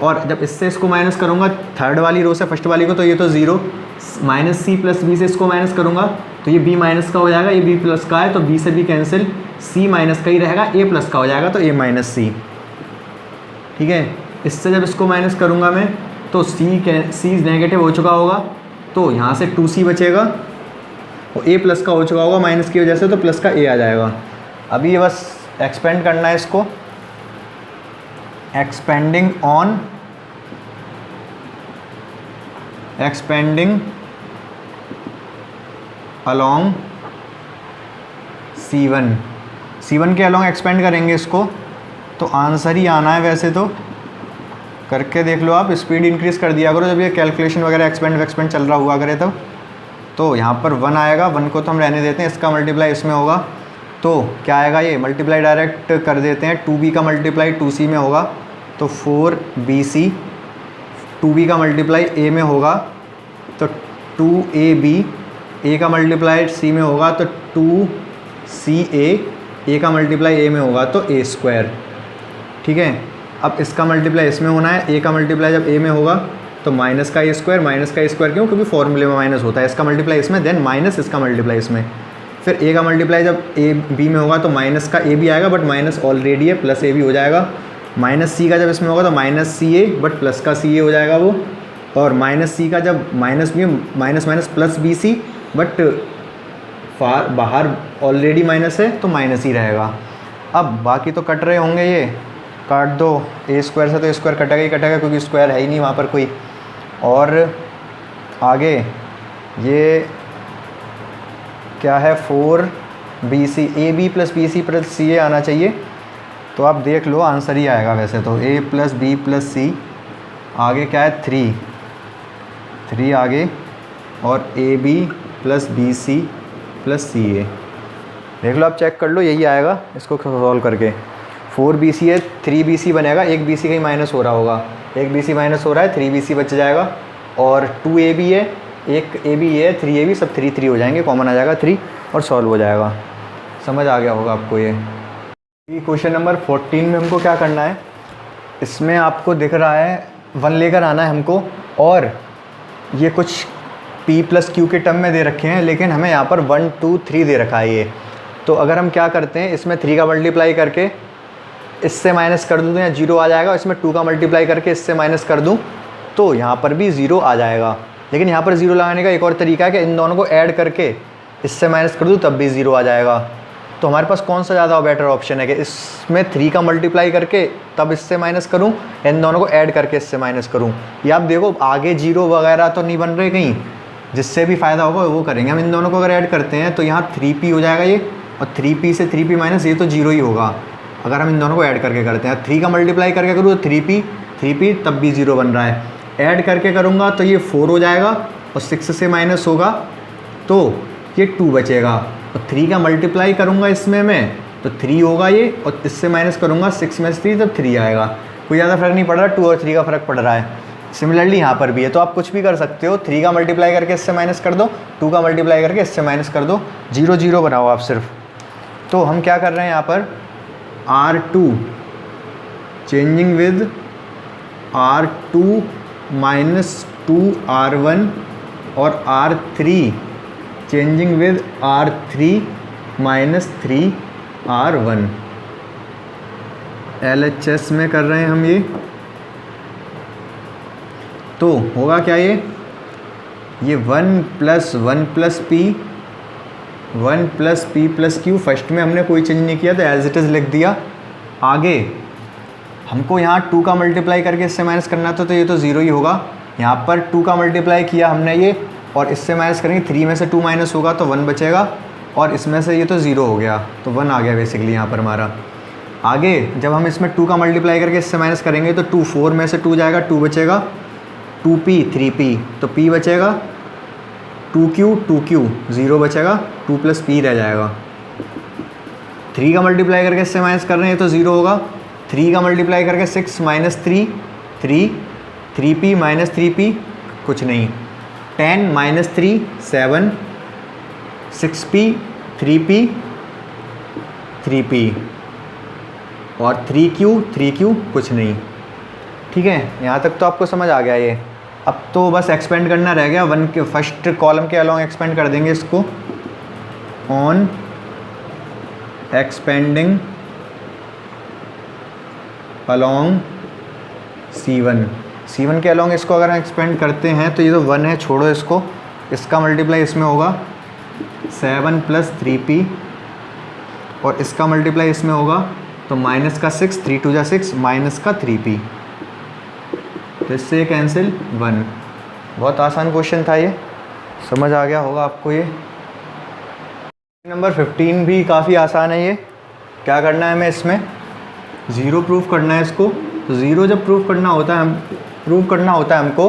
और जब इससे इसको माइनस करूँगा थर्ड वाली रो से फर्स्ट वाली को, तो ये तो 0, माइनस सी प्लस बी से इसको माइनस करूँगा तो ये b माइनस का हो जाएगा, ये b प्लस का है तो b से b कैंसिल, c माइनस का ही रहेगा, a प्लस का हो जाएगा तो a माइनस सी। ठीक है, इससे जब इसको माइनस करूँगा मैं तो c नेगेटिव हो चुका होगा, तो यहाँ से 2c बचेगा और a प्लस का हो चुका होगा माइनस की वजह से, तो प्लस का a आ जाएगा। अभी ये बस एक्सपेंड करना है इसको, एक्सपेंडिंग अलोंग C1 के अलोंग एक्सपेंड करेंगे इसको, तो आंसर ही आना है। वैसे तो करके देख लो आप, स्पीड इंक्रीज़ कर दिया करो जब ये कैलकुलेशन वगैरह एक्सपेंड चल रहा हुआ करे तब। तो यहाँ पर 1 आएगा, 1 को तो हम रहने देते हैं, इसका मल्टीप्लाई इसमें होगा तो क्या आएगा, ये मल्टीप्लाई डायरेक्ट कर देते हैं, 2b का मल्टीप्लाई 2c में होगा तो 4bc, 2b का मल्टीप्लाई a में होगा तो 2ab, a का मल्टीप्लाई c में होगा तो 2ca, a का मल्टीप्लाई a में होगा तो a स्क्वायर। ठीक है, अब इसका मल्टीप्लाई इसमें होना है, a का मल्टीप्लाई जब a में होगा तो माइनस का a स्क्वायर, माइनस का a स्क्वायर क्यों, क्योंकि फॉर्मूले में माइनस होता है, इसका मल्टीप्लाई इसमें देन माइनस इसका मल्टीप्लाई इसमें, फिर a का मल्टीप्लाई जब a b में होगा तो माइनस का a भी आएगा बट माइनस ऑलरेडी है, प्लस a भी हो जाएगा, माइनस c का जब इसमें होगा तो minus c a but plus का सी ए हो जाएगा वो, और माइनस c का जब minus b minus minus plus B c, but बाहर ऑलरेडी माइनस है तो माइनस ही रहेगा। अब बाकी तो कट रहे होंगे, ये काट दो, a स्क्वायर से तो a स्क्वायर कटेगा ही कटेगा क्योंकि स्क्वायर है ही नहीं वहाँ पर कोई। और आगे ये क्या है, 4bc, ab plus B C plus C A आना चाहिए, तो आप देख लो आंसर ही आएगा वैसे तो, a plus B plus C, आगे क्या है 3 आगे, और ab plus B C plus C A, देख लो आप चेक कर लो, यही आएगा इसको सॉल्व करके। 4bc है, 3bc बनेगा, एक bc कहीं माइनस हो रहा होगा, एक bc माइनस हो रहा है, 3bc बच जाएगा, और 2ab है, एक ab है, 3ab, सब 3 हो जाएंगे, कॉमन आ जाएगा 3 और सॉल्व हो जाएगा। समझ आ गया होगा आपको ये। क्वेश्चन नंबर 14 में हमको क्या करना है, इसमें आपको दिख रहा है 1 लेकर आना है हमको, और ये कुछ p प्लस क्यू के टर्म में दे रखे हैं, लेकिन हमें यहाँ पर 1 2 3 दे रखा है ये। तो अगर हम क्या करते हैं, इसमें 3 का मल्टीप्लाई करके इससे माइनस कर दूँ तो यहाँ 0 आ जाएगा, इसमें 2 का मल्टीप्लाई करके इससे माइनस कर दूँ तो यहाँ पर भी 0 आ जाएगा। लेकिन यहाँ पर 0 लगाने का एक और तरीका है कि इन दोनों को ऐड करके इससे माइनस कर दूँ तब भी 0 आ जाएगा। तो हमारे पास कौन सा ज़्यादा बेटर ऑप्शन है कि इसमें 3 का मल्टीप्लाई करके तब इससे माइनस करूं, इन दोनों को ऐड करके इससे माइनस करूं। या आप देखो आगे 0 वगैरह तो नहीं बन रहे कहीं, जिससे भी फ़ायदा होगा वो करेंगे हम। इन दोनों को अगर ऐड करते हैं तो यहाँ 3p हो जाएगा ये, और 3p से 3p माइनस ये तो 0 ही होगा अगर हम इन दोनों को ऐड करके करते हैं। 3 का मल्टीप्लाई करके करूँ तो 3p तब भी 0 बन रहा है, ऐड करके करूँगा तो ये 4 हो जाएगा, और 6 से माइनस होगा तो ये 2 बचेगा, और 3 का मल्टीप्लाई करूँगा इसमें मैं तो 3 होगा ये, और इससे माइनस करूँगा 6 में से 3 तब 3 आएगा। कोई ज़्यादा फर्क नहीं पड़ रहा, 2 और 3 का फ़र्क पड़ रहा है। सिमिलरली यहाँ पर भी है, तो आप कुछ भी कर सकते हो, 3 का मल्टीप्लाई करके इससे माइनस कर दो, 2 का मल्टीप्लाई करके इससे माइनस कर दो, 0 0 बनाओ आप सिर्फ। तो हम क्या कर रहे हैं यहाँ पर, R2 changing with R2 minus 2R1 और R3 changing with R3 minus 3R1। LHS में कर रहे हैं हम ये। तो होगा क्या ये 1 plus 1 plus P 1 plus P plus Q, first में हमने कोई चेंज नहीं किया तो एज इट इज़ लिख दिया। आगे हमको यहाँ 2 का मल्टीप्लाई करके इससे माइनस करना था तो ये तो 0 ही होगा। यहाँ पर 2 का मल्टीप्लाई किया हमने ये, और इससे माइनस करेंगे 3 में से 2 माइनस होगा तो 1 बचेगा, और इसमें से ये तो 0 हो गया, तो 1 आ गया बेसिकली यहाँ पर हमारा। आगे जब हम इसमें 2 का मल्टीप्लाई करके इससे माइनस करेंगे तो 2, 4 में से 2 जाएगा, 2 बचेगा, 2p 3p, तो p बचेगा, 2q 0 बचेगा, 2 + p रह जाएगा। 3 का मल्टीप्लाई करके इससे माइनस कर रहे हैं तो 0 होगा, 3 का मल्टीप्लाई करके 6 - 3 3, 3p - 3p कुछ नहीं, 10 - 3 7, 6p 3p 3p, और 3q कुछ नहीं। ठीक है, यहाँ तक तो आपको समझ आ गया ये। अब तो बस एक्सपेंड करना रह गया, 1 के फर्स्ट कॉलम के अलॉन्ग एक्सपेंड कर देंगे इसको, ऑन एक्सपेंडिंग अलॉन्ग C1 के अलॉन्ग इसको अगर हम एक्सपेंड करते हैं तो ये तो 1 है, छोड़ो इसको, इसका मल्टीप्लाई इसमें होगा 7 + 3p, और इसका मल्टीप्लाई इसमें होगा तो -6, 3 × 6 -3p, तो इससे कैंसिल 1। बहुत आसान क्वेश्चन था ये, समझ आ गया होगा आपको ये। नंबर 15 भी काफ़ी आसान है ये। क्या करना है हमें इसमें, 0 प्रूफ करना है इसको। तो 0 जब प्रूफ करना होता है हमको,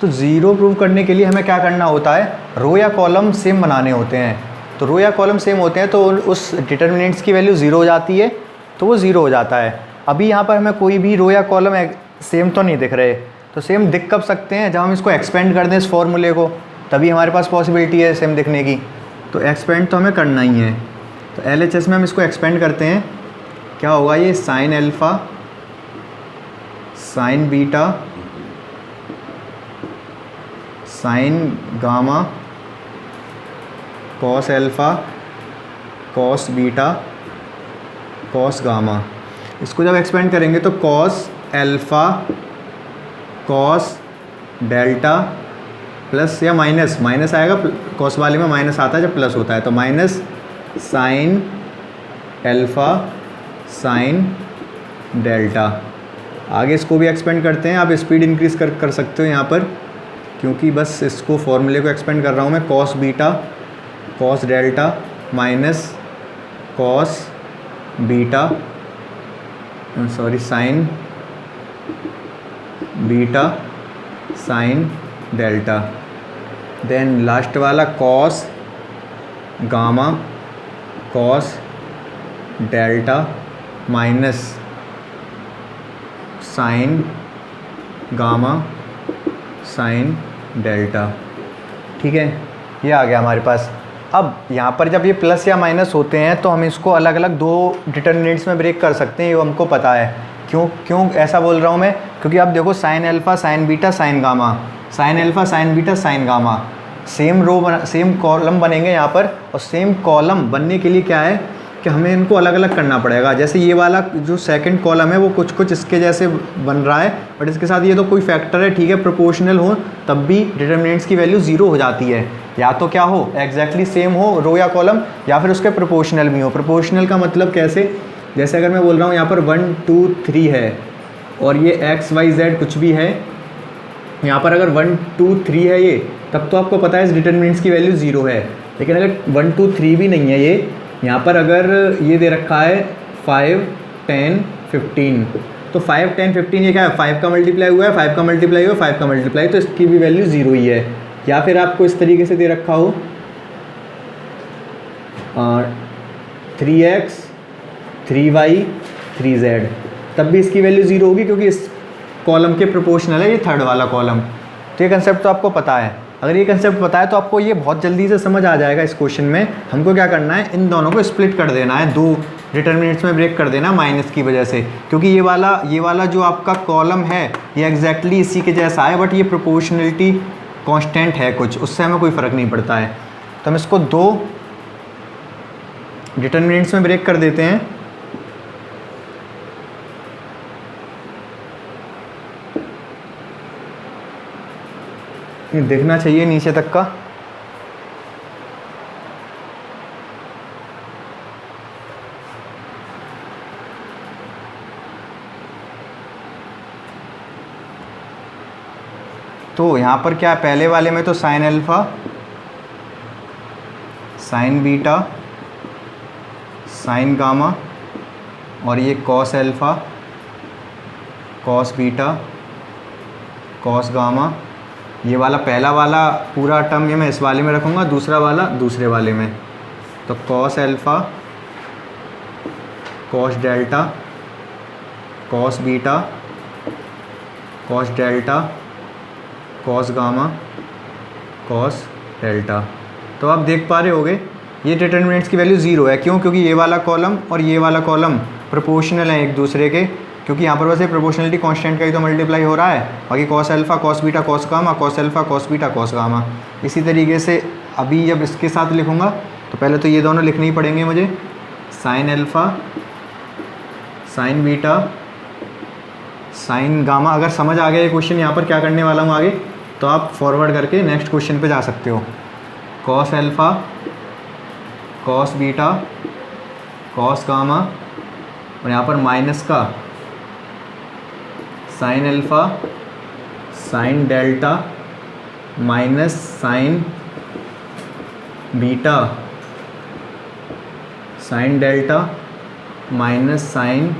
तो 0 प्रूफ करने के लिए हमें क्या करना होता है, रो या कॉलम सेम बनाने होते हैं। तो रो या कॉलम सेम होते हैं तो उस डिटर्मिनेंट्स की वैल्यू 0 हो जाती है, तो वो 0 हो जाता है। अभी यहाँ पर हमें कोई भी रो या कॉलम सेम तो नहीं दिख रहे, तो सेम दिख कब सकते हैं, जब हम इसको एक्सपेंड कर दें इस फॉर्मूले को, तभी हमारे पास पॉसिबिलिटी है सेम दिखने की। तो एक्सपेंड तो हमें करना ही है, तो LHS में हम इसको एक्सपेंड करते हैं। क्या होगा ये, sine alpha sine beta sign gamma cos alpha cos beta cos gamma. इसको जब एक्सपेंड करेंगे तो cos alpha cos delta plus या माइनस आएगा, कॉस वाले में माइनस आता है जब प्लस होता है, तो minus sine alpha sine delta. आगे इसको भी एक्सपेंड करते हैं, आप स्पीड इंक्रीज़ कर सकते हो यहाँ पर, क्योंकि बस इसको फॉर्मूले को एक्सपेंड कर रहा हूँ मैं। Cos beta cos delta minus cos beta sine beta sine delta, then last वाला cos gamma cos delta minus sine gamma sine delta. ठीक है, ये आ गया हमारे पास। अब यहाँ पर जब ये प्लस या माइनस होते हैं तो हम इसको अलग अलग 2 डिटर्मिनेंट्स में ब्रेक कर सकते हैं, ये हमको पता है। क्यों ऐसा बोल रहा हूँ मैं, क्योंकि आप देखो sine alpha sine beta sign gamma, sine alpha sine beta sign gamma, same column बनेंगे यहाँ पर, और सेम कॉलम बनने के लिए क्या है कि हमें इनको अलग अलग करना पड़ेगा। जैसे ये वाला जो सेकंड कॉलम है वो कुछ इसके जैसे बन रहा है, बट इसके साथ ये तो कोई फैक्टर है, ठीक है, प्रोपोर्शनल हो तब भी डिटर्मिनेंट्स की वैल्यू 0 हो जाती है। या तो क्या हो, एग्जैक्टली सेम हो रो या कॉलम, या फिर उसके प्रोपोर्शनल भी हो। प्रोपोर्शनल का मतलब कैसे, जैसे अगर मैं बोल रहा हूँ यहाँ पर 1 2 3 है और ये x y z कुछ भी है, यहाँ पर अगर 1 2 3 है ये, तब तो आपको पता है इस डिटर्मिनेंट्स की वैल्यू 0 है। लेकिन अगर 1 2 3 भी नहीं है ये, यहाँ पर अगर ये दे रखा है 5 10 15, तो 5 10 15 ये क्या है, 5 का मल्टीप्लाई हुआ है, 5 का मल्टीप्लाई हुआ है, 5 का मल्टीप्लाई, तो इसकी भी वैल्यू 0 ही है। या फिर आपको इस तरीके से दे रखा हो 3x 3y 3z, तब भी इसकी वैल्यू 0 होगी, क्योंकि इस कॉलम के प्रोपोर्शनल है ये थर्ड वाला कॉलम। तो ये कंसेप्ट तो आपको पता है। अगर ये कंसेप्ट पता है तो आपको ये बहुत जल्दी से समझ आ जाएगा इस क्वेश्चन में। हमको क्या करना है, इन दोनों को स्प्लिट कर देना है, 2 डिटर्मिनेंट्स में ब्रेक कर देना माइनस की वजह से, क्योंकि ये वाला जो आपका कॉलम है ये एग्जैक्टली इसी के जैसा है, बट ये प्रोपोर्शनलिटी कांस्टेंट है कुछ, उससे हमें कोई फ़र्क नहीं पड़ता है। तो हम इसको 2 डिटर्मिनेंट्स में ब्रेक कर देते हैं। ये देखना चाहिए नीचे तक का। तो यहाँ पर क्या, पहले वाले में तो sine alpha sine beta, sign gamma, और ये cos alpha, cos beta, cos gamma. ये वाला पहला वाला पूरा टर्म ये मैं इस वाले में रखूँगा, दूसरा वाला दूसरे वाले में। तो cos alpha, cos delta, cos beta, cos delta, cos gamma, cos delta. तो आप देख पा रहे होगे ये डिटर्मिनेंट्स की वैल्यू 0 है। क्यों? क्योंकि ये वाला कॉलम और ये वाला कॉलम प्रोपोर्शनल है एक दूसरे के, क्योंकि यहाँ पर वैसे प्रोपोर्शनलिटी कांस्टेंट का ही तो मल्टीप्लाई हो रहा है। बाकी cos alpha, cos beta, cos gamma, cos alpha, cos beta, cos gamma. इसी तरीके से अभी जब इसके साथ लिखूँगा तो पहले तो ये दोनों लिखने ही पड़ेंगे मुझे। Sine alpha, sign beta, sign gamma. अगर समझ आ गया ये क्वेश्चन यहाँ पर क्या करने वाला हूँ आगे, तो आप फॉरवर्ड करके नेक्स्ट क्वेश्चन पे जा सकते हो। Cos alpha, cos beta, cos gamma, और यहाँ पर माइनस का sine alpha, sine delta, minus sign beta, sine delta, minus sine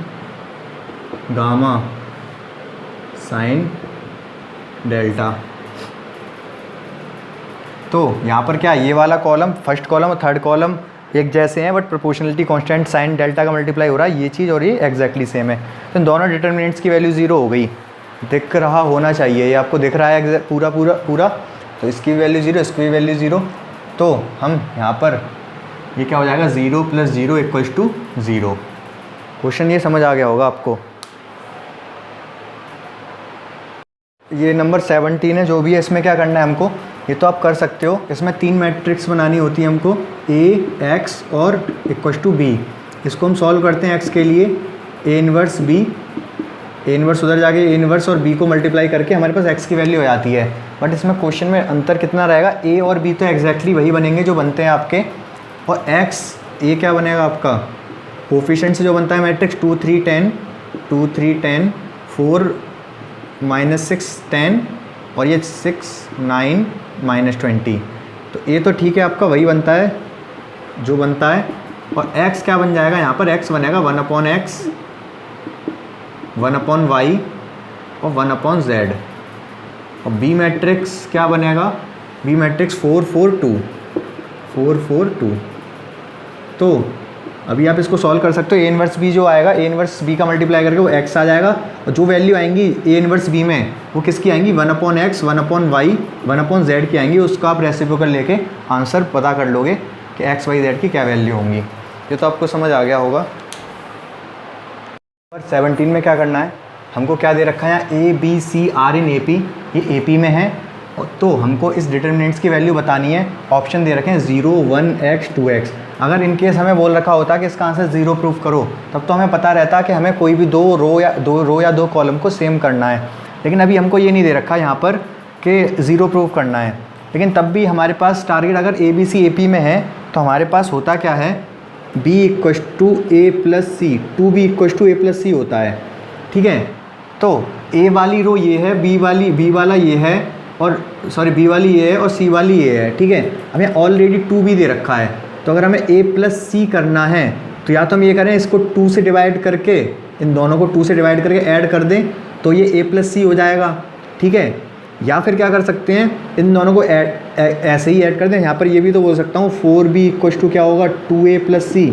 gamma, sine delta. तो यहाँ पर क्या ये वाला कॉलम, फर्स्ट कॉलम और थर्ड कॉलम एक जैसे हैं, but proportionality constant sine delta का मल्टीप्लाई हो रहा है, ये चीज़ और ये एग्जैक्टली सेम है। तो इन दोनों डिटर्मिनेंट्स की वैल्यू 0 हो गई। दिख रहा होना चाहिए, ये आपको दिख रहा है पूरा पूरा पूरा। तो इसकी वैल्यू 0, इसकी भी वैल्यू 0। तो हम यहाँ पर ये क्या हो जाएगा, 0 + 0 = 0। क्वेश्चन ये समझ आ गया होगा आपको। ये नंबर 17 है, जो भी है इसमें क्या करना है हमको, ये तो आप कर सकते हो। इसमें 3 मैट्रिक्स बनानी होती है हमको, A, X और =B। इसको हम सॉल्व करते हैं x के लिए, A inverse B, A inverse उधर जाके A इन्वर्स और B को मल्टीप्लाई करके हमारे पास x की वैल्यू हो जाती है। बट इसमें क्वेश्चन में अंतर कितना रहेगा, A और B तो एग्जैक्टली वही बनेंगे जो बनते हैं आपके, और x A क्या बनेगा आपका, कोफिशिएंट से जो बनता है मैट्रिक्स 2 3 10, 2 3 10, 4 -6 10, और ये 6 9 -20। तो ये तो ठीक है, आपका वही बनता है जो बनता है। और x क्या बन जाएगा, यहाँ पर x बनेगा 1/x, 1/y और 1/z। और B मैट्रिक्स क्या बनेगा, B मैट्रिक्स 4 4 2, 4 4 2। तो अभी आप इसको सॉल्व कर सकते हो। A इन्वर्स B जो आएगा, A इन्वर्स B का मल्टीप्लाई करके वो x आ जाएगा, और जो वैल्यू आएंगी A इन्वर्स B में वो किसकी आएंगी, 1/x, 1/y, 1/z की आएंगी। उसका आप रेसिप्रोकल लेके आंसर पता कर लोगे कि x y z की क्या वैल्यू होंगी। ये तो आपको समझ आ गया होगा। नंबर 17 में क्या करना है, हमको क्या दे रखा है, A B C R in AP, ये AP में है। तो हमको इस डिटर्मिनेंट्स की वैल्यू बतानी है। ऑप्शन दे रखे हैं 0 1 x 2x। अगर इन केस हमें बोल रखा होता कि इसका आंसर 0 प्रूफ करो, तब तो हमें पता रहता कि हमें कोई भी दो रो या दो कॉलम को सेम करना है। लेकिन अभी हमको ये नहीं दे रखा यहाँ पर कि 0 प्रूफ करना है। लेकिन तब भी हमारे पास टारगेट अगर A B C AP में है, तो हमारे पास होता क्या है, B = A + C, 2B = A + C होता है। ठीक है, तो A वाली रो ये है, B वाला ये है, और सॉरी B वाली ये है और C वाली ये है। ठीक है, हमें ऑलरेडी 2B दे रखा है। तो अगर हमें A + C करना है, तो या तो हम ये करें, इसको 2 से डिवाइड करके, इन दोनों को 2 से डिवाइड करके ऐड कर दें, तो ये A + C हो जाएगा। ठीक है, या फिर क्या कर सकते हैं, इन दोनों को ऐसे ही ऐड कर दें। यहाँ पर ये भी तो बोल सकता हूँ 4B = क्या होगा, 2A + C,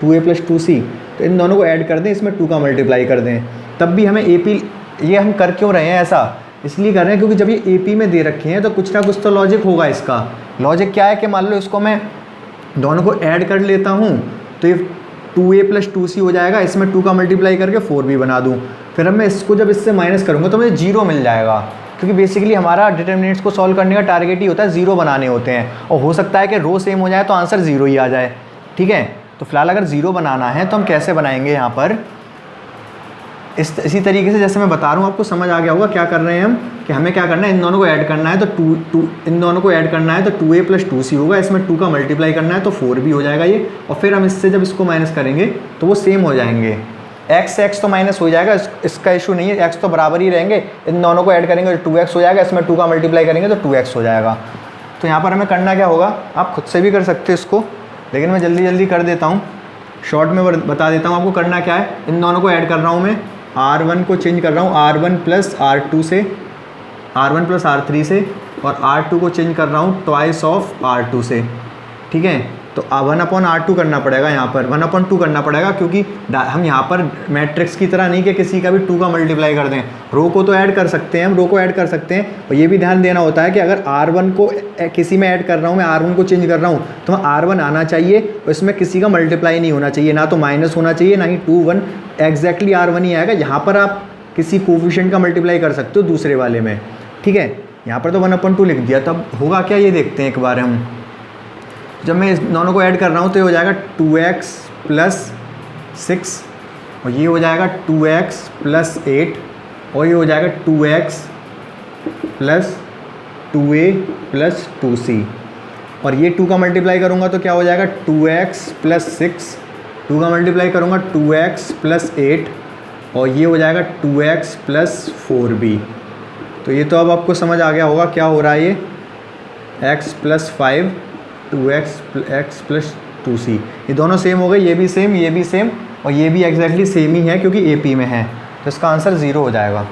2A + 2C। तो इन दोनों को ऐड कर दें, इसमें 2 का मल्टीप्लाई कर दें, तब भी हमें AP। ये हम कर क्यों रहे हैं ऐसा, इसलिए कर रहे हैं क्योंकि जब ये AP में दे रखे हैं तो कुछ ना कुछ तो लॉजिक होगा इसका। लॉजिक क्या है कि मान लो इसको मैं दोनों को ऐड कर लेता हूँ, तो ये 2A + 2C हो जाएगा, इसमें 2 का मल्टीप्लाई करके 4B बना दूँ। फिर अब मैं इसको जब इससे माइनस करूँगा तो मुझे 0 मिल जाएगा, क्योंकि बेसिकली हमारा डिटर्मिनेंट्स को सॉल्व करने का टारगेट ही होता है 0 बनाने होते हैं। और हो सकता है कि रो सेम हो जाए तो आंसर 0 ही आ जाए। ठीक है, तो फिलहाल अगर 0 बनाना है तो हम कैसे बनाएंगे, यहाँ पर इसी तरीके से जैसे मैं बता रहा हूँ, आपको समझ आ गया होगा क्या कर रहे हैं हम, कि हमें क्या करना है, इन दोनों को ऐड करना है। तो इन दोनों को ऐड करना है तो 2A + 2C होगा, इसमें 2 का मल्टीप्लाई करना है तो 4B हो जाएगा ये। और फिर हम इससे जब इसको माइनस करेंगे तो वो सेम हो जाएंगे। x तो माइनस हो जाएगा, इसका इशू नहीं है, x तो बराबर ही रहेंगे। इन दोनों को ऐड करेंगे तो 2x हो जाएगा, इसमें 2 का मल्टीप्लाई करेंगे तो 2x हो जाएगा। तो यहाँ पर हमें करना क्या होगा, आप खुद से भी कर सकते हो इसको, लेकिन मैं जल्दी जल्दी कर देता हूँ, शॉर्ट में बता देता हूँ आपको करना क्या है। इन दोनों को ऐड कर रहा हूँ मैं, R1 को चेंज कर रहा हूँ R1 प्लस R2 से, R1 प्लस R3 से, और R2 को चेंज कर रहा हूँ ट्वाइस ऑफ R2 से, ठीक है। तो 1/R2 करना पड़ेगा, यहाँ पर 1/2 करना पड़ेगा, क्योंकि हम यहाँ पर मैट्रिक्स की तरह नहीं कि किसी का भी 2 का मल्टीप्लाई कर दें। रो को तो ऐड कर सकते हैं, हम रो को ऐड कर सकते हैं, और ये भी ध्यान देना होता है कि अगर R1 को किसी में ऐड कर रहा हूँ, मैं R1 को चेंज कर रहा हूँ, तो R1 आना चाहिए और इसमें किसी का मल्टीप्लाई नहीं होना चाहिए, ना तो माइनस होना चाहिए, ना ही 2 1, एग्जैक्टली R1 ही आएगा। यहाँ पर आप किसी कोफिशिएंट का मल्टीप्लाई कर सकते हो दूसरे वाले में, ठीक है। यहाँ पर तो 1/2 लिख दिया, तब होगा क्या ये देखते हैं एक बार हम। जब मैं इस दोनों को ऐड कर रहा हूँ तो ये हो जाएगा 2x प्लस 6, और ये हो जाएगा 2x प्लस 8, और ये हो जाएगा 2x plus 2a plus 2c, और ये 2 का मल्टीप्लाई करूँगा तो क्या हो जाएगा 2x प्लस 6, 2 का मल्टीप्लाई करूँगा 2x प्लस 8, और ये हो जाएगा 2x प्लस 4b। तो ये तो अब आपको समझ आ गया होगा क्या हो रहा है, ये x plus 5 2x plus 2c, ये दोनों सेम हो गए, ये भी सेम, ये भी सेम, और ये भी एग्जैक्टली सेम ही है क्योंकि AP में है, तो इसका आंसर 0 हो जाएगा।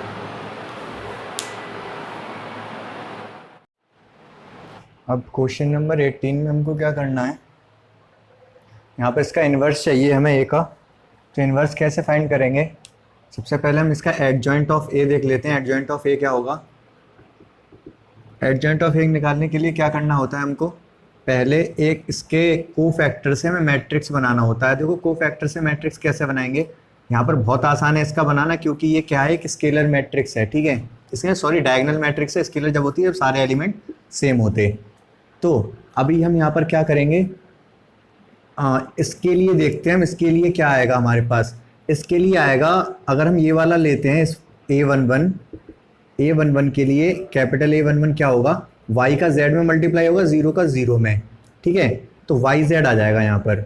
अब क्वेश्चन नंबर 18 में हमको क्या करना है, यहाँ पर इसका इन्वर्स चाहिए हमें A का। तो इन्वर्स कैसे फाइंड करेंगे, सबसे पहले हम इसका एडजॉइंट ऑफ A देख लेते हैं। एडजॉइंट ऑफ A क्या होगा, एडजॉइंट ऑफ A निकालने के लिए क्या करना होता है हमको, पहले एक इसके कोफैक्टर से हमें मैट्रिक्स बनाना होता है। देखो कोफैक्टर से मैट्रिक्स कैसे बनाएंगे, यहाँ पर बहुत आसान है इसका बनाना, क्योंकि ये क्या है, एक स्केलर मैट्रिक्स है, ठीक है। इसके सॉरी डायगोनल मैट्रिक्स है, स्केलर जब होती है जब सारे एलिमेंट सेम होते। तो अभी हम यहाँ पर क्या करेंगे, इसके लिए देखते हैं हम, इसके लिए क्या आएगा हमारे पास। इसके लिए आएगा, अगर हम ये वाला लेते हैं A11 के लिए, कैपिटल A11 क्या होगा, y का z में मल्टीप्लाई होगा, 0 का 0 में, ठीक है। तो yz आ जाएगा यहाँ पर,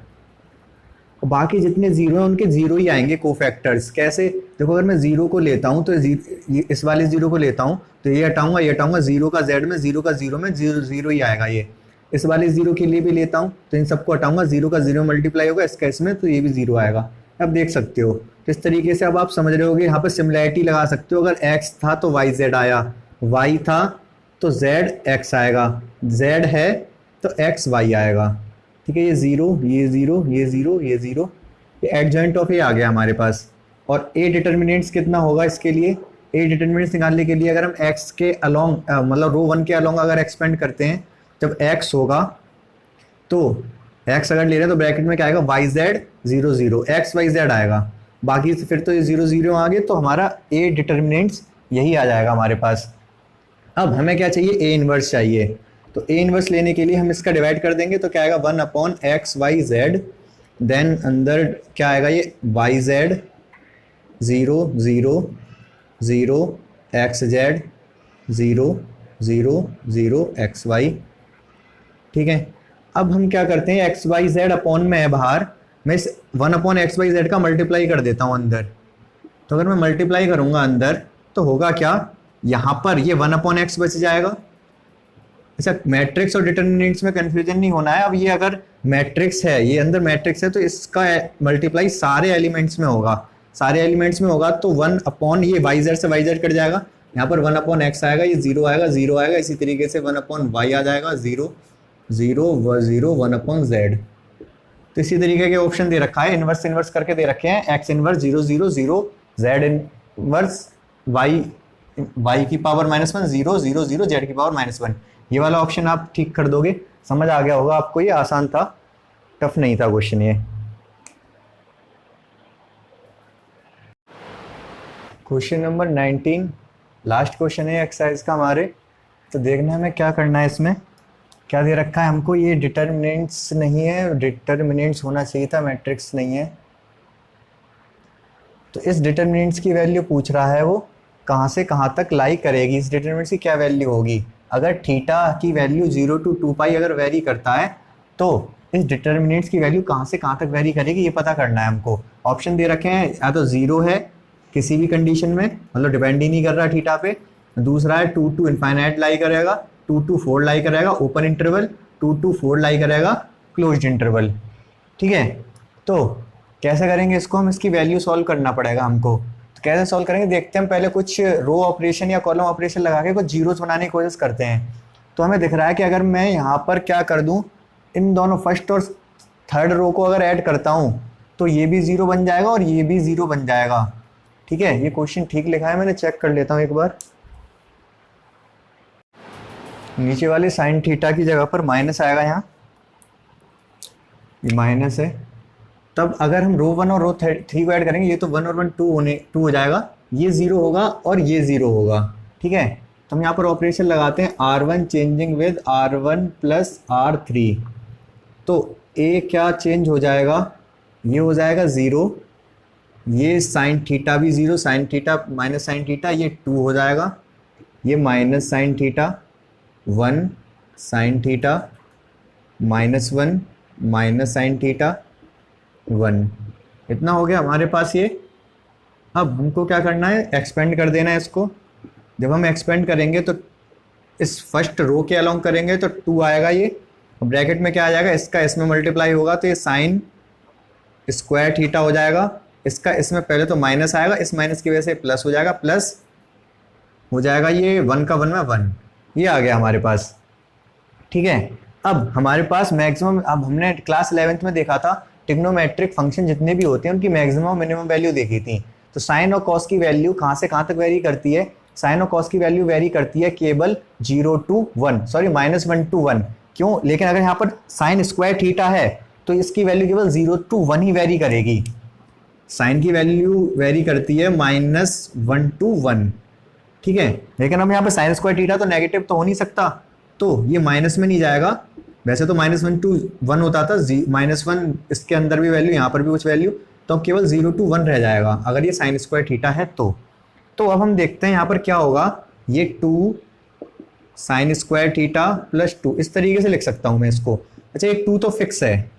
और बाकी जितने 0 हैं उनके 0 ही आएंगे कोफैक्टर्स। कैसे, देखो अगर मैं 0 को लेता हूँ तो इस वाले 0 को लेता हूँ तो ये हटाऊंगा, ये हटाऊंगा, 0 का z में, 0 का 0 में 0 ही आएगा। ये इस वाले 0 के लिए भी लेता हूँ तो इन सबको हटाऊंगा, 0 का 0 मल्टीप्लाई होगा इसका इसमें, तो ये भी 0 आएगा। अब देख सकते हो इस तरीके से, अब आप समझ रहे होगे, यहाँ पर सिमिलैरिटी लगा सकते हो। अगर x था तो yz आया, y था तो z x आएगा, z है तो x y आएगा, ठीक है। ये 0, ये 0, ये 0, ये 0, ये एडजॉइंट ऑफ A आ गया हमारे पास। और A डिटर्मिनेंट्स कितना होगा इसके लिए, A डिटर्मिनेंट्स निकालने के लिए अगर हम x के अलोंग मतलब रो 1 के अलोंग अगर एक्सपेंड करते हैं, जब x होगा तो x अगर ले रहे हैं तो ब्रैकेट में क्या आएगा, yz 0 0 x y z आएगा। बाकी फिर तो ये 0 0 आ गए, तो हमारा A डिटर्मिनेंट्स यही आ जाएगा हमारे पास। अब हमें क्या चाहिए, A इन्वर्स चाहिए। तो A इन्वर्स लेने के लिए हम इसका डिवाइड कर देंगे, तो क्या आएगा 1/x/y/z, देन अंदर क्या आएगा, ये yz 0 0 0 xz 0 0 0 xy, ठीक है। अब हम क्या करते हैं, xyz अपॉन में है बाहर, मैं इस 1/xyz का मल्टीप्लाई कर देता हूँ अंदर। तो अगर मैं मल्टीप्लाई करूँगा अंदर तो होगा क्या, यहाँ पर ये 1/x बच जाएगा। अच्छा, मैट्रिक्स और डिटर्मिनेंट्स में कंफ्यूजन नहीं होना है। अब ये अगर मैट्रिक्स है, ये अंदर मैट्रिक्स है, तो इसका मल्टीप्लाई सारे एलिमेंट्स में होगा, सारे एलिमेंट्स में होगा, तो 1 ये yz से yz कट जाएगा, यहाँ पर 1/x आएगा, ये 0 आएगा, 0 आएगा, इसी तरीके से 1/y आ जाएगा, 0 0 0 1/z। तो इसी तरीके के ऑप्शन दे रखा है, इन्वर्स इन्वर्स करके दे रखे हैं, x inverse 0 0 0, z inverse y की पावर -1 0 0 0, z की पावर -1। ये वाला ऑप्शन आप ठीक कर दोगे, समझ आ गया होगा आपको, ये आसान था, टफ नहीं था क्वेश्चन ये। क्वेश्चन नंबर 19 लास्ट क्वेश्चन है एक्सरसाइज का हमारे। तो देखना है हमें क्या करना है, इसमें क्या दे रखा है हमको, ये डिटर्मिनेंट्स नहीं है, डिटर्मिनेंट्स होना चाहिए था, मैट्रिक्स नहीं है। तो इस डिटर्मिनेंट्स की वैल्यू पूछ रहा है, वो कहाँ से कहाँ तक लाई करेगी, इस डिटर्मिनेंट्स की क्या वैल्यू होगी। अगर थीटा की वैल्यू 0 to 2π अगर वेरी करता है, तो इस डिटर्मिनेंट्स की वैल्यू कहाँ से कहाँ तक वेरी करेगी, ये पता करना है हमको। ऑप्शन दे रखे हैं, या तो 0 है किसी भी कंडीशन में, मतलब डिपेंड ही नहीं कर रहा थीटा पे, दूसरा है 2 to इनफाइनाइट लाई करेगा, 2 to 4 लाई करेगा ओपन इंटरवल, 2 to 4 लाई करेगा क्लोज्ड इंटरवल। ठीक है, तो कैसे करेंगे इसको, हम इसकी वैल्यू सॉल्व करना पड़ेगा हमको। तो कैसे सॉल्व करेंगे देखते हैं, हम पहले कुछ रो ऑपरेशन या कॉलम ऑपरेशन लगा के कुछ जीरोस बनाने की कोशिश करते हैं। तो हमें दिख रहा है कि अगर मैं यहाँ पर क्या कर दूँ, इन दोनों फर्स्ट और थर्ड रो को अगर ऐड करता हूँ तो ये भी ज़ीरो बन जाएगा और ये भी ज़ीरो बन जाएगा। ठीक है, ये क्वेश्चन ठीक लिखा है मैंने, चेक कर लेता हूँ एक बार। नीचे वाले साइन थीटा की जगह पर माइनस आएगा, यहाँ ये माइनस है। तब अगर हम रो 1 और रो 3 को ऐड करेंगे, ये तो 1 और 1 2 हो जाएगा, ये 0 होगा और ये 0 होगा। ठीक है, तो हम यहाँ पर ऑपरेशन लगाते हैं R1 changing with R1 plus R3। तो ए क्या चेंज हो जाएगा, ये हो जाएगा 0, ये साइन थीटा भी 0, sine theta minus sine theta ये 2 हो जाएगा, ये minus sine theta 1 sine theta -1 minus sine theta 1, इतना हो गया हमारे पास ये। अब हमको क्या करना है, एक्सपेंड कर देना है इसको। जब हम एक्सपेंड करेंगे तो इस फर्स्ट रो के अलोंग करेंगे तो 2 आएगा, ये ब्रैकेट में क्या आ जाएगा, इसका इसमें मल्टीप्लाई होगा तो ये साइन स्क्वायर थीटा हो जाएगा, इसका इसमें पहले तो माइनस आएगा, इस माइनस की वजह से प्लस हो जाएगा, प्लस हो जाएगा ये 1 का 1 में 1, ये आ गया हमारे पास। ठीक है, अब हमारे पास मैक्सिमम, अब हमने क्लास 11th में देखा था ट्रिग्नोमेट्रिक फंक्शन जितने भी होते हैं उनकी मैक्सिमम और मिनिमम वैल्यू देखी थी। तो साइन और कॉस की वैल्यू कहाँ से कहाँ तक वेरी करती है, साइन और कॉस की वैल्यू वेरी करती है केवल 0 to 1, सॉरी -1 to 1। क्यों, लेकिन अगर यहाँ पर साइन स्क्वायर थीटा है तो इसकी वैल्यू केवल 0 to 1 ही वेरी करेगी। साइन की वैल्यू वेरी करती है -1 to 1। ठीक है, लेकिन हम यहाँ पे साइन स्क्वायर थीटा तो नेगेटिव तो हो नहीं सकता, तो ये माइनस में नहीं जाएगा। वैसे तो -1 to 1 होता था, -1 इसके अंदर भी वैल्यू, यहाँ पर भी कुछ वैल्यू, तो अब केवल 0 to 1 रह जाएगा अगर ये साइन स्क्वायर थीटा है तो। अब हम देखते हैं यहाँ पर क्या होगा, ये 2 साइन स्क्वायर थीटा प्लस 2, इस तरीके से लिख सकता हूँ मैं इसको। अच्छा, ये 2 तो फिक्स है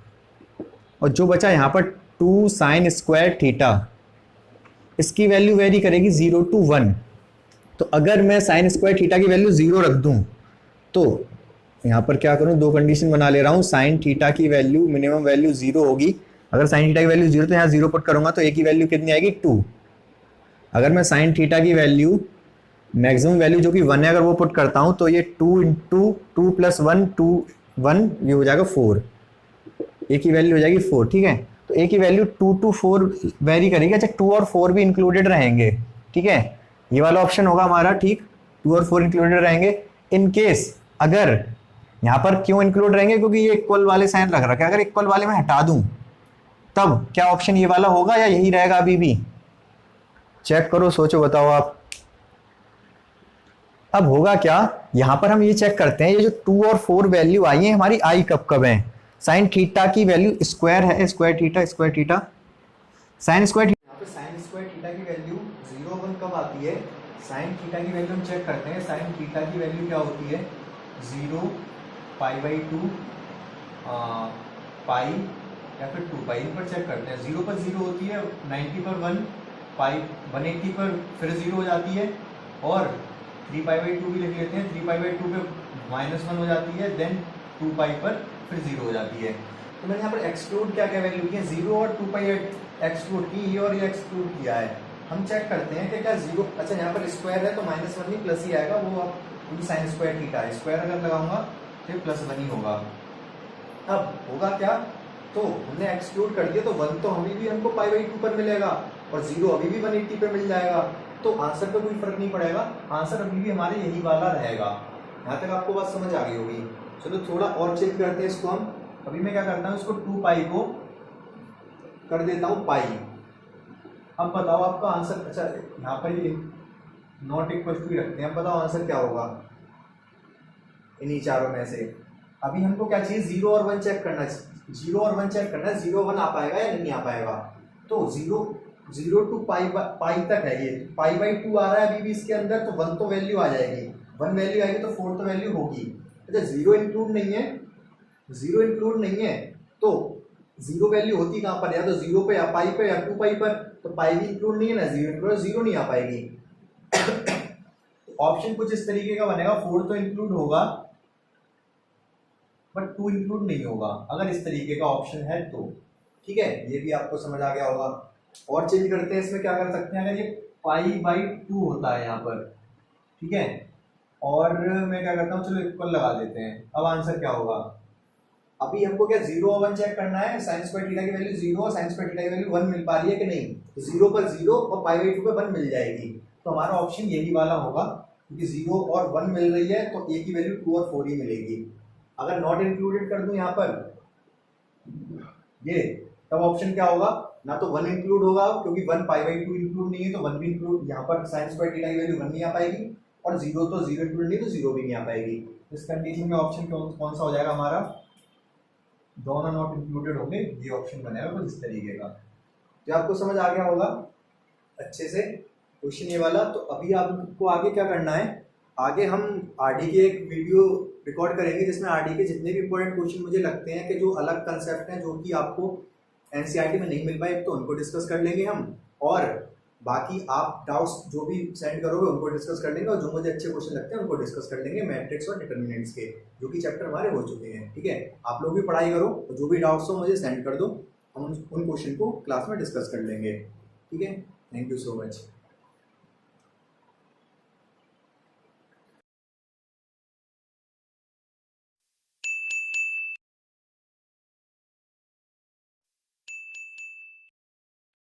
और जो बचा यहाँ पर 2 साइन स्क्वायर थीटा, इसकी वैल्यू वेरी करेगी 0 to 1। तो अगर मैं साइन स्क्वायर थीटा की वैल्यू 0 रख दूँ तो यहाँ पर क्या करूँ, दो कंडीशन बना ले रहा हूँ। साइन थीटा की वैल्यू मिनिमम वैल्यू 0 होगी, अगर साइन थीटा की वैल्यू 0 तो यहाँ 0 पुट करूँगा तो ए की वैल्यू कितनी आएगी 2। अगर मैं साइन थीटा की वैल्यू मैक्सिमम वैल्यू जो कि 1 है अगर वो पुट करता हूँ तो ये 2 × 2 + 1 2 1 ये हो जाएगा 4, ए की वैल्यू हो जाएगी 4। ठीक है, तो ए की वैल्यू 2 to 4 वेरी करेगी। अच्छा, 2 और 4 भी इंक्लूडेड रहेंगे। ठीक है, ये वाला ऑप्शन होगा हमारा, ठीक, 2 और 4 इंक्लूडेड रहेंगे। इन केस अगर यहाँ पर क्यों इंक्लूड रहेंगे, क्योंकि ये इक्वल वाले साइन रख रखे, अगर इक्वल वाले में हटा दूं तब क्या ऑप्शन ये वाला होगा या यही रहेगा अभी भी, चेक करो, सोचो, बताओ आप। अब होगा क्या, यहां पर हम ये चेक करते हैं, ये जो 2 और 4 वैल्यू आई है हमारी आई कब कब है। साइन थीटा की वैल्यू स्क्वायर है, स्क्वायर थीटा साइन स्क्वायर, यहाँ पे साइन स्क्वायर थीटा की वैल्यू 0 1 कब आती है, साइन थीटा की वैल्यू हम चेक करते हैं। साइन थीटा की वैल्यू क्या होती है, 0 π/2 पाई या फिर 2 पाई, इन पर चेक करते हैं। 0 पर 0 होती है, 90 पर 1, पाई 180 पर फिर 0 हो जाती है, और 3π/2 भी लिख लेते हैं। 3π/2 पे -1 हो जाती है, देन 2 पाई पर फिर 0 हो जाती है। तो मैंने यहाँ पर एक्सक्लूड क्या क्या वैल्यू की है, 0 और 2 पाई एक्सक्लूड की, ये और ये एक्सक्लूड किया है। हम चेक करते हैं कि क्या 0, अच्छा यहाँ पर स्क्वायर है तो -1 ही प्लस ही आएगा, वो अब साइन स्क्वायर थीटा है, स्क्वायर अगर लगाऊंगा तो +1 ही होगा। अब होगा क्या, तो हमने एक्सक्लूड कर दिया तो 1 तो अभी भी हमको π/2 पर मिलेगा और 0 अभी भी 180 पे मिल जाएगा, तो आंसर पे कोई फर्क नहीं पड़ेगा, आंसर अभी भी हमारे यही वाला रहेगा। यहाँ तक आपको बात समझ आ गई होगी। चलो थोड़ा और चेक करते हैं इसको हम। अभी मैं क्या करता हूँ, इसको 2 पाई को कर देता हूँ पाई। अब बताओ आपका आंसर, अच्छा यहाँ पर ये नॉट इक्वल टू रखते हैं, अब बताओ आंसर क्या होगा इन्हीं चारों में से। अभी हमको क्या चाहिए, 0 और 1 चेक करना है, 0 और 1 चेक करना है, 0 1 आ पाएगा या नहीं आ पाएगा। तो 0 to पाई तक है, ये π/2 आ रहा है अभी भी इसके अंदर, तो 1 तो वैल्यू आ जाएगी, 1 वैल्यू आएगी तो 4 तो वैल्यू होगी। अच्छा 0 इंक्लूड नहीं है, 0 इंक्लूड नहीं है तो 0 वैल्यू होती कहाँ पर, या तो 0 पे या पाई पे या 2 पाई पर, तो पाई भी इंक्लूड नहीं है ना, 0 इंक्लूड, 0 नहीं आ पाएगी। ऑप्शन कुछ इस तरीके का बनेगा, 4 तो इंक्लूड होगा बट 2 इंक्लूड नहीं होगा, अगर इस तरीके का ऑप्शन है तो। ठीक है, ये भी आपको समझ आ गया होगा। और चेंज करते हैं, इसमें क्या कर सकते हैं, अगर ये π/2 होता है यहाँ पर, ठीक है, और मैं क्या करता हूँ, चलो इक्वल लगा देते हैं। अब आंसर क्या होगा, अभी हमको क्या 0 और 1 चेक करना है, साइन स्क्वायर थीटा की वैल्यू 0 और साइन स्क्वायर थीटा की वैल्यू 1 मिल पा रही है कि नहीं। तो 0 पर 0 और π/2 पे 1 मिल जाएगी, तो हमारा ऑप्शन यही वाला होगा, क्योंकि 0 और 1 मिल रही है तो a की वैल्यू 2 और 4 ही मिलेगी। अगर नॉट इंक्लूडेड कर दूं यहाँ पर ये, तब ऑप्शन क्या होगा, ना तो 1 इंक्लूड होगा क्योंकि 1 π/2 इंक्लूड नहीं है, तो 1 भी इंक्लूड, यहाँ पर साइन स्क्वायर थीटा की वैल्यू 1 नहीं आ पाएगी, और 0 तो 0 इंक्लूड नहीं, तो 0 भी नहीं आ पाएगी। इस कंडीशन में ऑप्शन कौन सा हो जाएगा हमारा, दोनों नॉट इंक्लूडेड होंगे, ये ऑप्शन बनेगा कुछ इस तरीके का। तो आपको समझ आ गया होगा अच्छे से क्वेश्चन ये वाला। तो अभी आपको आगे क्या करना है, आगे हम आरडी की एक वीडियो रिकॉर्ड करेंगे जिसमें आरडी के जितने भी इंपॉर्टेंट क्वेश्चन मुझे लगते हैं कि जो अलग कंसेप्ट हैं, जो कि आपको एनसीईआरटी में नहीं मिल पाए, तो उनको डिस्कस कर लेंगे हम, और बाकी आप डाउट्स जो भी सेंड करोगे उनको डिस्कस कर लेंगे, और जो मुझे अच्छे क्वेश्चन लगते हैं उनको डिस्कस कर लेंगे, मैट्रिक्स और डिटर्मिनेंट्स के, जो कि चैप्टर हमारे हो चुके हैं। ठीक है, आप लोग भी पढ़ाई करो, और जो भी डाउट्स हो मुझे सेंड कर दो, हम उन क्वेश्चन को क्लास में डिस्कस कर लेंगे। ठीक है, थैंक यू सो मच।